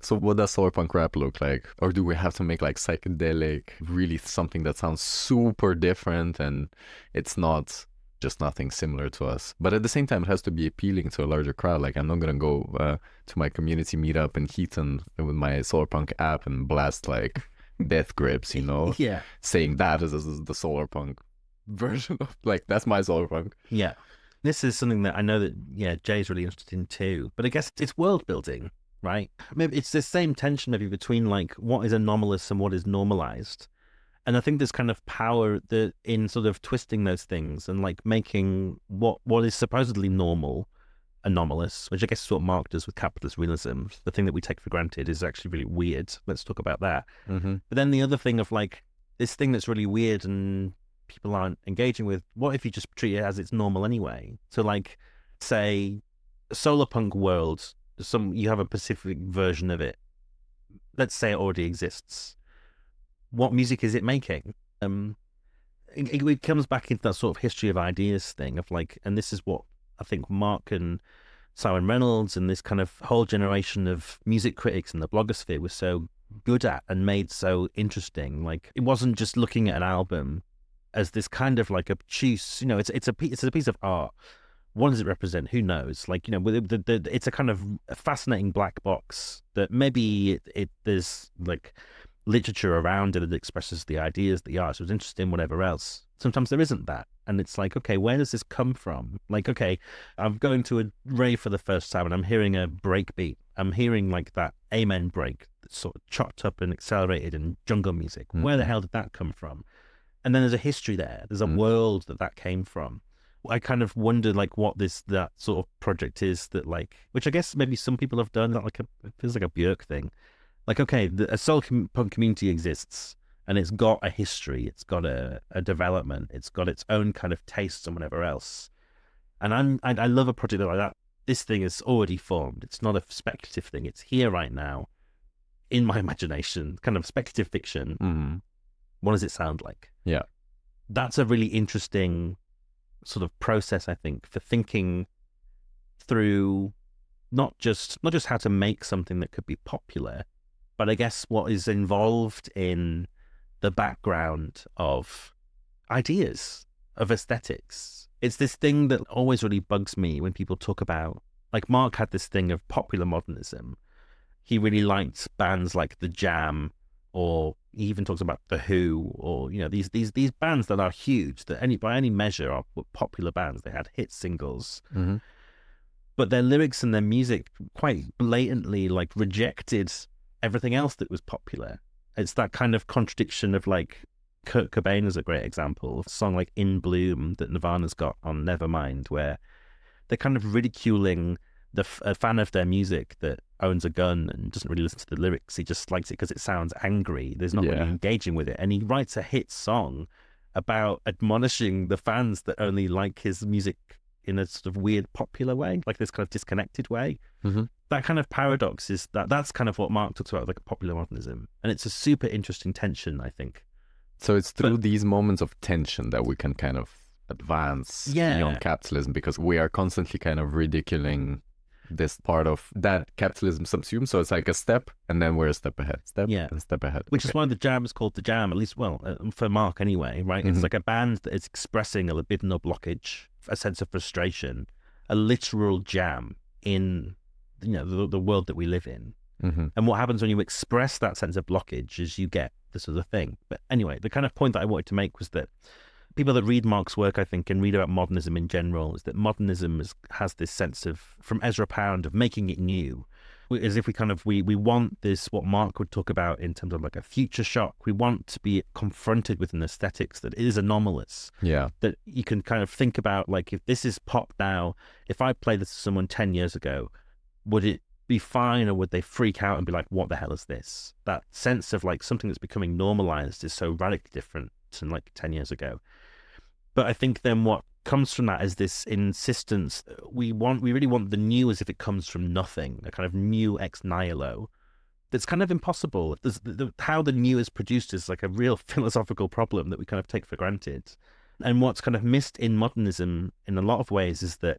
So what does Solarpunk rap look like? Or do we have to make like psychedelic, really something that sounds super different and it's not just nothing similar to us? But at the same time, it has to be appealing to a larger crowd. Like, I'm not going to go to my community meetup in Heaton with my Solarpunk app and blast like Death Grips, you know? Yeah. Saying that is the Solarpunk version of, like, that's my Solarpunk. Yeah. This is something that I know that, yeah, Jay's really interested in too. But I guess it's world building, right? Maybe it's the same tension maybe between like what is anomalous and what is normalized. And I think there's kind of power that in sort of twisting those things and like making what is supposedly normal anomalous, which I guess is what Mark does with capitalist realism. The thing that we take for granted is actually really weird. Let's talk about that. But then the other thing of like this thing that's really weird and people aren't engaging with, what if you just treat it as it's normal anyway? So like, say, Solarpunk world, you have a specific version of it. Let's say it already exists. What music is it making? It comes back into that sort of history of ideas thing of like, and this is what I think Mark and Simon Reynolds and this kind of whole generation of music critics in the blogosphere was so good at and made so interesting. Like, it wasn't just looking at an album as this kind of like obtuse, you know, it's a piece of art. What does it represent? Who knows? Like, you know, it's a kind of a fascinating black box that maybe there's like literature around it that expresses the ideas the artist was interested in, whatever else. Sometimes there isn't that. And it's like, okay, where does this come from? Like, okay, I'm going to a rave for the first time and I'm hearing a break beat. I'm hearing like that amen break that's sort of chopped up and accelerated in jungle music. Where the hell did that come from? And then there's a history there. There's a world that came from. I kind of wondered like what that sort of project is that like, which I guess maybe some people have done, like it feels like a Björk thing. Like, okay, a Solarpunk community exists and it's got a history, it's got a development, it's got its own kind of tastes and whatever else. And I love a project like that. This thing is already formed. It's not a speculative thing. It's here right now in my imagination, kind of speculative fiction. What does it sound like? Yeah. That's a really interesting sort of process, I think, for thinking through not just how to make something that could be popular, but I guess what is involved in the background of ideas, of aesthetics. It's this thing that always really bugs me when people talk about, like Mark had this thing of popular modernism. He really liked bands like The Jam, or he even talks about The Who, or, you know, these bands that are huge, that by any measure are popular bands. They had hit singles. But their lyrics and their music quite blatantly like rejected everything else that was popular. It's that kind of contradiction of like Kurt Cobain is a great example. A song like In Bloom that Nirvana's got on Nevermind, where they're kind of ridiculing a fan of their music that owns a gun and doesn't really listen to the lyrics. He just likes it because it sounds angry. There's not really engaging with it. And he writes a hit song about admonishing the fans that only like his music in a sort of weird popular way, like this kind of disconnected way. That kind of paradox is that's kind of what Mark talks about, like popular modernism. And it's a super interesting tension, I think. So it's through these moments of tension that we can kind of advance beyond capitalism, because we are constantly kind of ridiculing this part of that capitalism subsumes. So it's like a step and then we're a step ahead, and step ahead. Which is why The Jam is called The Jam, at least, for Mark anyway, right? It's like a band that is expressing a libidinal blockage, a sense of frustration, a literal jam in, you know, the world that we live in. And what happens when you express that sense of blockage is you get this other thing. But anyway, the kind of point that I wanted to make was that people that read Mark's work, I think, and read about modernism in general, is that modernism has this sense of, from Ezra Pound, of making it new. As if we want this, what Mark would talk about in terms of like a future shock. We want to be confronted with an aesthetics that is anomalous. Yeah. That you can kind of think about, like, if this is pop now, if I played this to someone 10 years ago, would it be fine, or would they freak out and be like, what the hell is this? That sense of like something that's becoming normalized is so radically different to like 10 years ago. But I think then what comes from that is this insistence that we really want the new as if it comes from nothing, a kind of new ex nihilo. That's kind of impossible. How the new is produced is like a real philosophical problem that we kind of take for granted. And what's kind of missed in modernism in a lot of ways is that,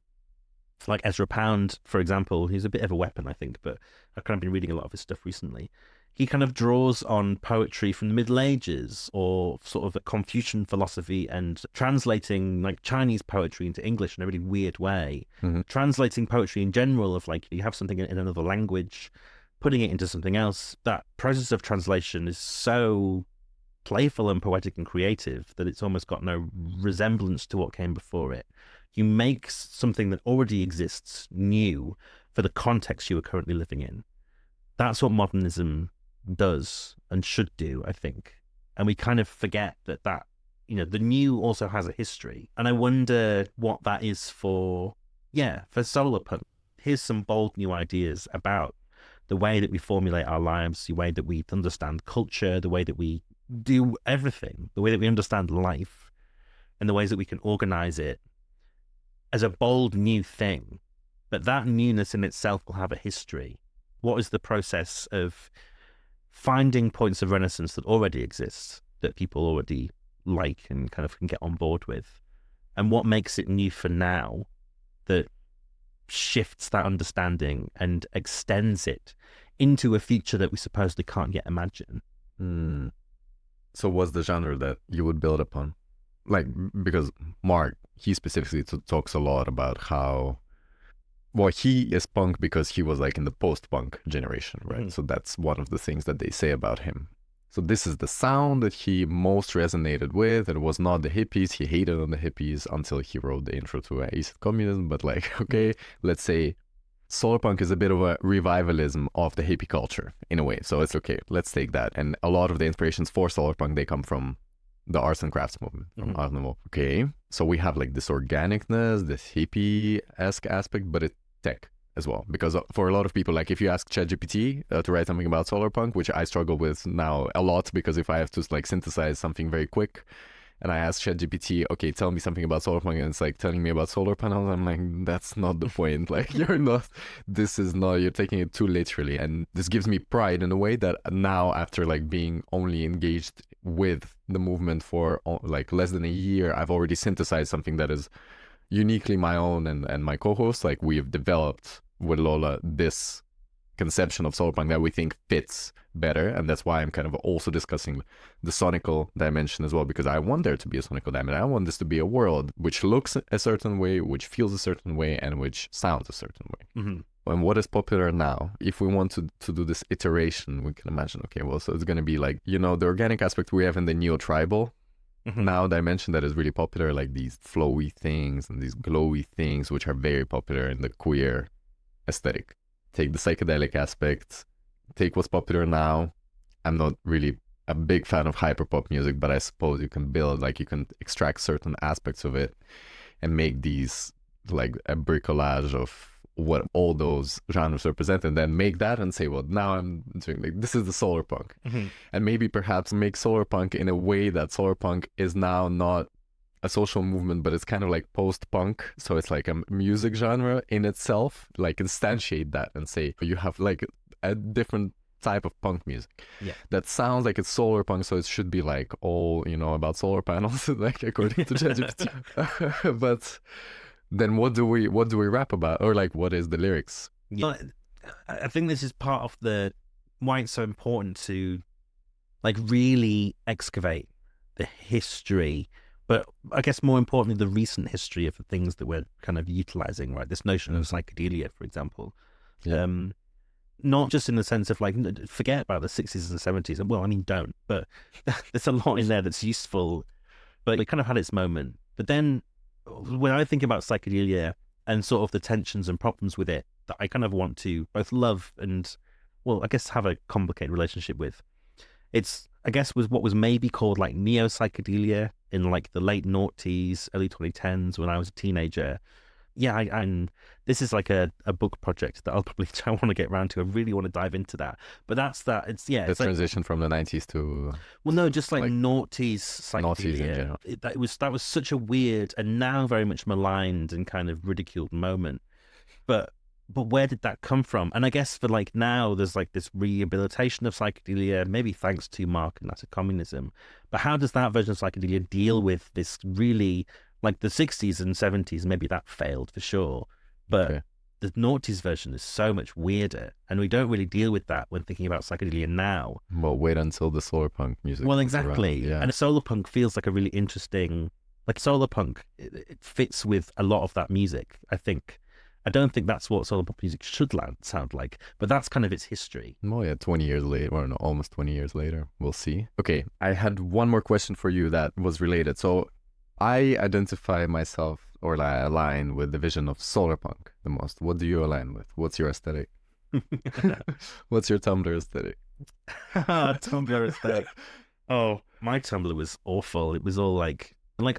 like Ezra Pound, for example, he's a bit of a weapon, I think, but I've kind of been reading a lot of his stuff recently. He kind of draws on poetry from the Middle Ages or sort of a Confucian philosophy and translating like Chinese poetry into English in a really weird way. Translating poetry in general of like, you have something in another language, putting it into something else. That process of translation is so playful and poetic and creative that it's almost got no resemblance to what came before it. You make something that already exists new for the context you are currently living in. That's what modernism does and should do, I think. And we kind of forget that, the new also has a history. And I wonder what that is for Solarpunk. Here's some bold new ideas about the way that we formulate our lives, the way that we understand culture, the way that we do everything, the way that we understand life, and the ways that we can organize it as a bold new thing. But that newness in itself will have a history. What is the process of finding points of renaissance that already exist, that people already like and kind of can get on board with? And what makes it new for now that shifts that understanding and extends it into a future that we supposedly can't yet imagine? So what's the genre that you would build upon? Like, because Mark, he specifically talks a lot about how, well, he is punk because he was like in the post-punk generation, right? So that's one of the things that they say about him. So this is the sound that he most resonated with. It was not the hippies. He hated on the hippies until he wrote the intro to Untitled Communism. But like, okay, let's say Solarpunk is a bit of a revivalism of the hippie culture in a way. So it's okay, let's take that. And a lot of the inspirations for Solarpunk, they come from the arts and crafts movement, from Art Nouveau. Okay, so we have like this organicness, this hippie-esque aspect, but it's tech as well. Because for a lot of people, like if you ask ChatGPT to write something about Solarpunk, which I struggle with now a lot, because if I have to like synthesize something very quick, and I asked ChatGPT, okay, tell me something about Solarpunk, and it's like telling me about solar panels. I'm like, that's not the point. Like, you're taking it too literally. And this gives me pride in a way that now, after like being only engaged with the movement for like less than a year, I've already synthesized something that is uniquely my own and my co-host. Like, we have developed with Lola this conception of Solarpunk that we think fits better, and that's why I'm kind of also discussing the sonical dimension as well, because I want there to be a sonical dimension. I want this to be a world which looks a certain way, which feels a certain way, and which sounds a certain way. And what is popular now, if we want to do this iteration, we can imagine, okay, well, so it's going to be like, the organic aspect we have in the neo-tribal now dimension that is really popular, like these flowy things and these glowy things, which are very popular in the queer aesthetic. Take the psychedelic aspect, take what's popular now. I'm not really a big fan of hyperpop music, but I suppose you can you can extract certain aspects of it and make these like a bricolage of what all those genres represent, and then make that and say, well, now I'm doing like, this is the Solarpunk. And maybe perhaps make Solarpunk in a way that Solarpunk is now not a social movement, but it's kind of like post-punk. So it's like a music genre in itself, like instantiate that and say you have like a different type of punk music that sounds like it's solar punk, so it should be like all about solar panels, like according to ChatGPT. But then what do we rap about, or like what is the lyrics? I think this is part of why it's so important to like really excavate the history, but I guess more importantly the recent history of the things that we're kind of utilizing, right? This notion of psychedelia, for example. Not just in the sense of like, forget about the 60s and 70s. Well, I mean, don't, but there's a lot in there that's useful, but it kind of had its moment. But then when I think about psychedelia and sort of the tensions and problems with it that I kind of want to both love and, well, I guess have a complicated relationship with, it's, I guess, was what was maybe called like neo-psychedelia in like the late noughties, early 2010s when I was a teenager. I'm this is like a book project that I'll probably I want to get around to. I really want to dive into that. But that's that. It's The it's like, transition from the 90s to well, no, just like like noughties noughties in psychedelia. general. That was such a weird and now very much maligned and kind of ridiculed moment. But where did that come from? And I guess for like now, there's like this rehabilitation of psychedelia, maybe thanks to Mark and Nazi communism. But how does that version of psychedelia deal with this really, like the 60s and 70s? Maybe that failed for sure. But Okay. the noughties version is so much weirder. And we don't really deal with that when thinking about psychedelia now. Well, wait until the Solarpunk music Well, comes around. exactly. Yeah. And Solarpunk feels like a really interesting, like Solarpunk, it fits with a lot of that music, I think. I don't think that's what Solarpunk music should sound like, but that's kind of its history. Oh yeah, 20 years later, or no, almost 20 years later. We'll see. Okay, I had one more question for you that was related. So I identify myself or I align with the vision of Solarpunk the most. What do you align with? What's your aesthetic? What's your Tumblr aesthetic? Tumblr aesthetic. Oh, my Tumblr was awful. It was all like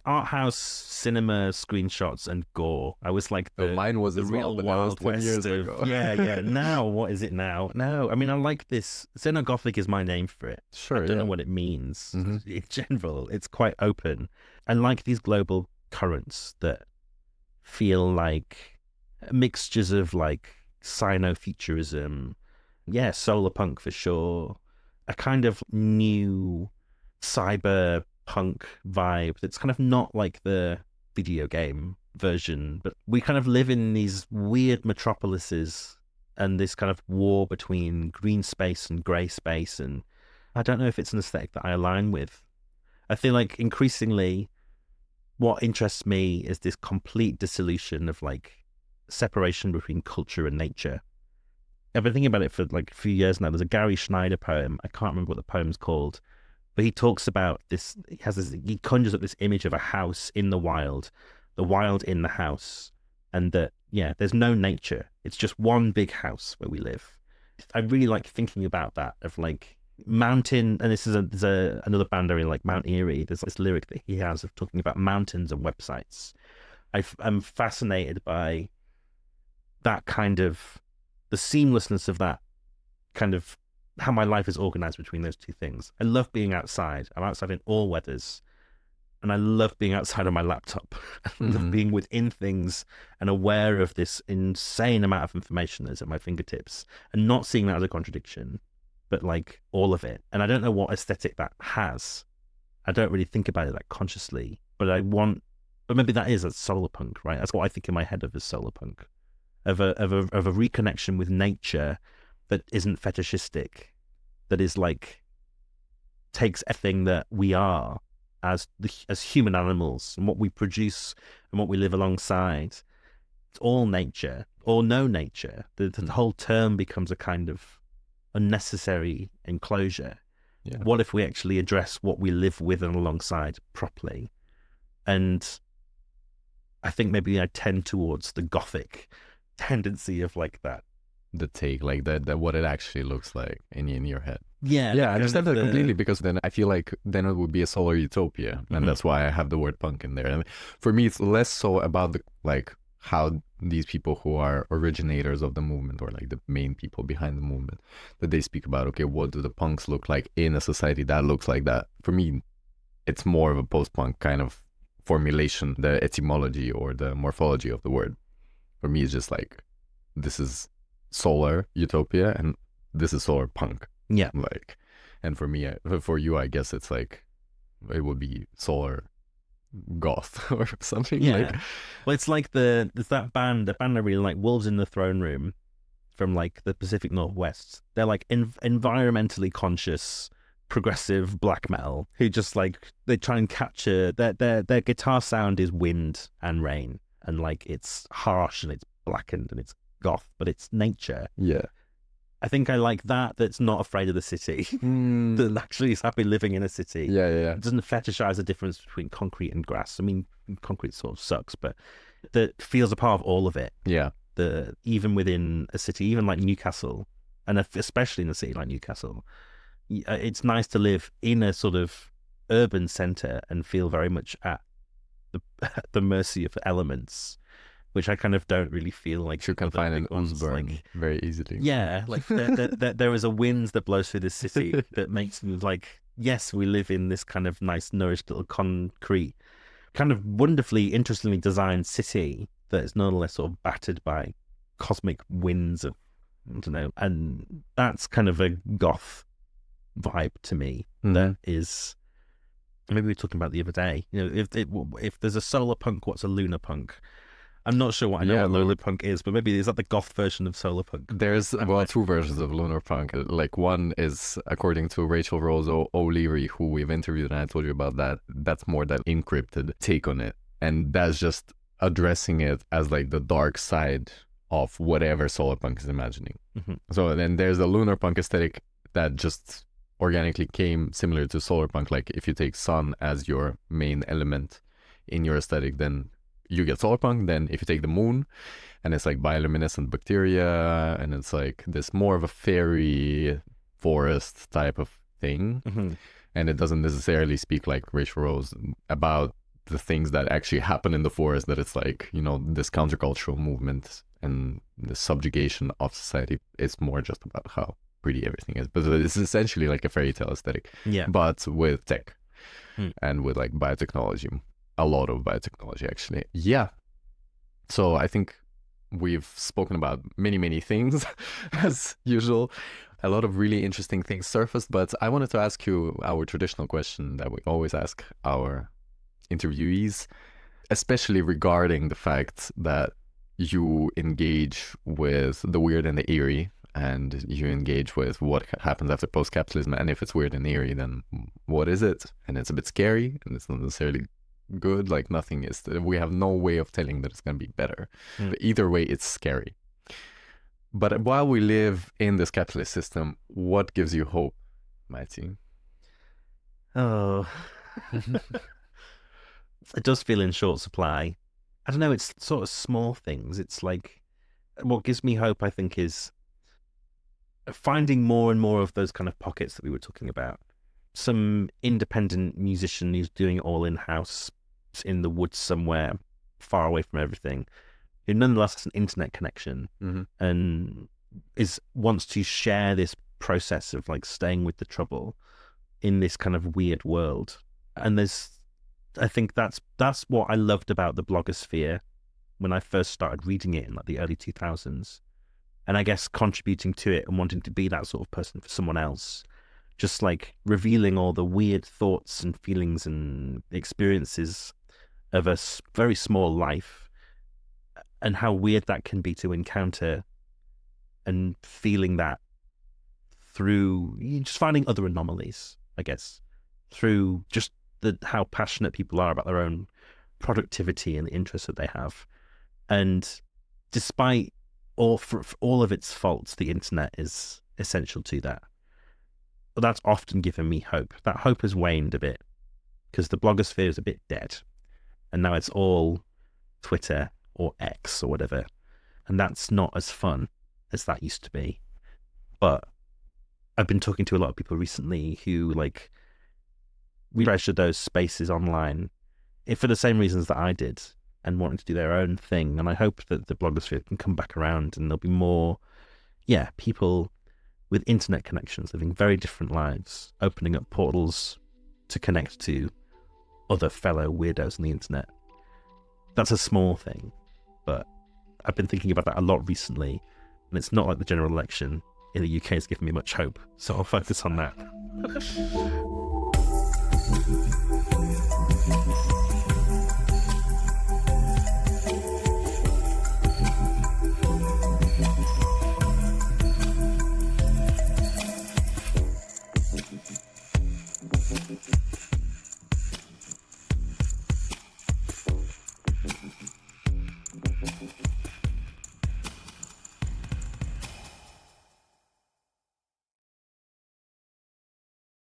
art house cinema screenshots and gore. I was like Mine was the as real well, but that was wild 20 years west of ago. yeah. Now what is it now? No, I mean I like this. Xenogothic is my name for it. Sure, I don't yeah. know what it means. Mhm. In general, it's quite open. And like these global currents that feel like mixtures of like Sino-futurism, yeah, solarpunk for sure, a kind of new cyberpunk vibe that's kind of not like the video game version, but we kind of live in these weird metropolises and this kind of war between green space and grey space, and I don't know if it's an aesthetic that I align with. I feel like increasingly what interests me is this complete dissolution of like separation between culture and nature. I've been thinking about it for like a few years now. There's a Gary Schneider poem. I can't remember what the poem's called, but he talks about this. He conjures up this image of a house in the wild in the house, and that, yeah, there's no nature. It's just one big house where we live. I really like thinking about that, of like mountain, and there's another band I really like, Mount Erie. There's this lyric that he has of talking about mountains and websites. I'm fascinated by that kind of, the seamlessness of that kind of, how my life is organized between those two things. I love being outside. I'm outside in all weathers. And I love being outside on my laptop. I love being within things and aware of this insane amount of information that's at my fingertips and not seeing that as a contradiction, but like all of it. And I don't know what aesthetic that has. I don't really think about it that consciously, but maybe that's solarpunk, right? That's what I think in my head of as solarpunk, of a reconnection with nature that isn't fetishistic, that is like, takes everything that we are as human animals and what we produce and what we live alongside. It's all nature or no nature. The whole term becomes a kind of unnecessary enclosure. Yeah. What if we actually address what we live with and alongside properly? And I think maybe I tend towards the Gothic tendency of like that. The take, like that what it actually looks like in your head. Yeah, I understand that completely, because then I feel like then it would be a solar utopia, and that's why I have the word punk in there. And for me, it's less so about the like how these people who are originators of the movement, or like the main people behind the movement, that they speak about, okay, what do the punks look like in a society that looks like that? For me, it's more of a post-punk kind of formulation, the etymology or the morphology of the word. For me, it's just like, this is solar utopia and this is solar punk. Yeah. Like, and for me, for you, I guess it's like, it would be solar goth or something. Yeah. Like, well, it's like there's that band, I really like, Wolves in the Throne Room, from like the Pacific Northwest. They're like environmentally conscious, progressive black metal, who just like, they try and capture, their guitar sound is wind and rain, and like it's harsh and it's blackened and it's goth, but it's nature. yeah. I think I like that, that's not afraid of the city, that actually is happy living in a city. Yeah. It doesn't fetishize the difference between concrete and grass. I mean, concrete sort of sucks, but that feels a part of all of it. Yeah. Even within a city, even like Newcastle, and especially in a city like Newcastle, it's nice to live in a sort of urban centre and feel very much at the mercy of the elements. which I kind of don't really feel like you can find an ones, Osborne like, very easily. yeah, like there is a wind that blows through this city that makes me like, yes, we live in this kind of nice, nourished little concrete, kind of wonderfully, interestingly designed city that is nonetheless sort of battered by cosmic winds of, I don't know, and that's kind of a goth vibe to me. That is, maybe we were talking about the other day, you know, if there's a solar punk, what's a lunar punk? I'm not sure what what lunar punk is, but maybe is that the goth version of solar punk? There's two versions of lunar punk. Like, one is, according to Rachel Rose O'Leary, who we've interviewed, and I told you about that. That's more that encrypted take on it, and that's just addressing it as like the dark side of whatever Solarpunk is imagining. So then there's the lunar punk aesthetic that just organically came similar to Solarpunk. Like, if you take sun as your main element in your aesthetic, then you get Solarpunk. Then if you take the moon, and it's like bioluminescent bacteria, and it's like this more of a fairy forest type of thing, and it doesn't necessarily speak, like Rachel Rose, about the things that actually happen in the forest, that it's like, you know, this countercultural movement and the subjugation of society. It's more just about how pretty everything is, but it's essentially like a fairy tale aesthetic, but with tech and with like biotechnology, a lot of biotechnology actually. So I think we've spoken about many things as usual. A lot of really interesting things surfaced, but I wanted to ask you our traditional question that we always ask our interviewees, especially regarding the fact that you engage with the weird and the eerie, and you engage with what happens after post-capitalism, and if it's weird and eerie, then what is it? And it's a bit scary, and it's not necessarily good. Like, nothing is, we have no way of telling that it's going to be better, but either way it's scary. But while we live in this capitalist system, what gives you hope, Mattie? It does feel in short supply. I don't know, it's sort of small things. It's like, what gives me hope, I think, is finding more and more of those kind of pockets that we were talking about. Some independent musician who's doing it all in-house in the woods somewhere, far away from everything, who nonetheless has an internet connection and wants to share this process of like staying with the trouble in this kind of weird world. And I think that's what I loved about the blogosphere when I first started reading it in like the early 2000s. And I guess contributing to it and wanting to be that sort of person for someone else. Just like revealing all the weird thoughts and feelings and experiences of a very small life, and how weird that can be to encounter, and feeling that through just finding other anomalies, I guess, through just how passionate people are about their own productivity and the interests that they have. And despite for all of its faults, the internet is essential to that. But that's often given me hope. That hope has waned a bit because the blogosphere is a bit dead, and now it's all Twitter or X or whatever, and that's not as fun as that used to be. But I've been talking to a lot of people recently who like treasure those spaces online for the same reasons that I did, and wanting to do their own thing. And I hope that the blogosphere can come back around, and there'll be more people with internet connections living very different lives, opening up portals to connect to other fellow weirdos on the internet. That's a small thing, but I've been thinking about that a lot recently, and it's not like the general election in the UK has given me much hope, so I'll focus on that.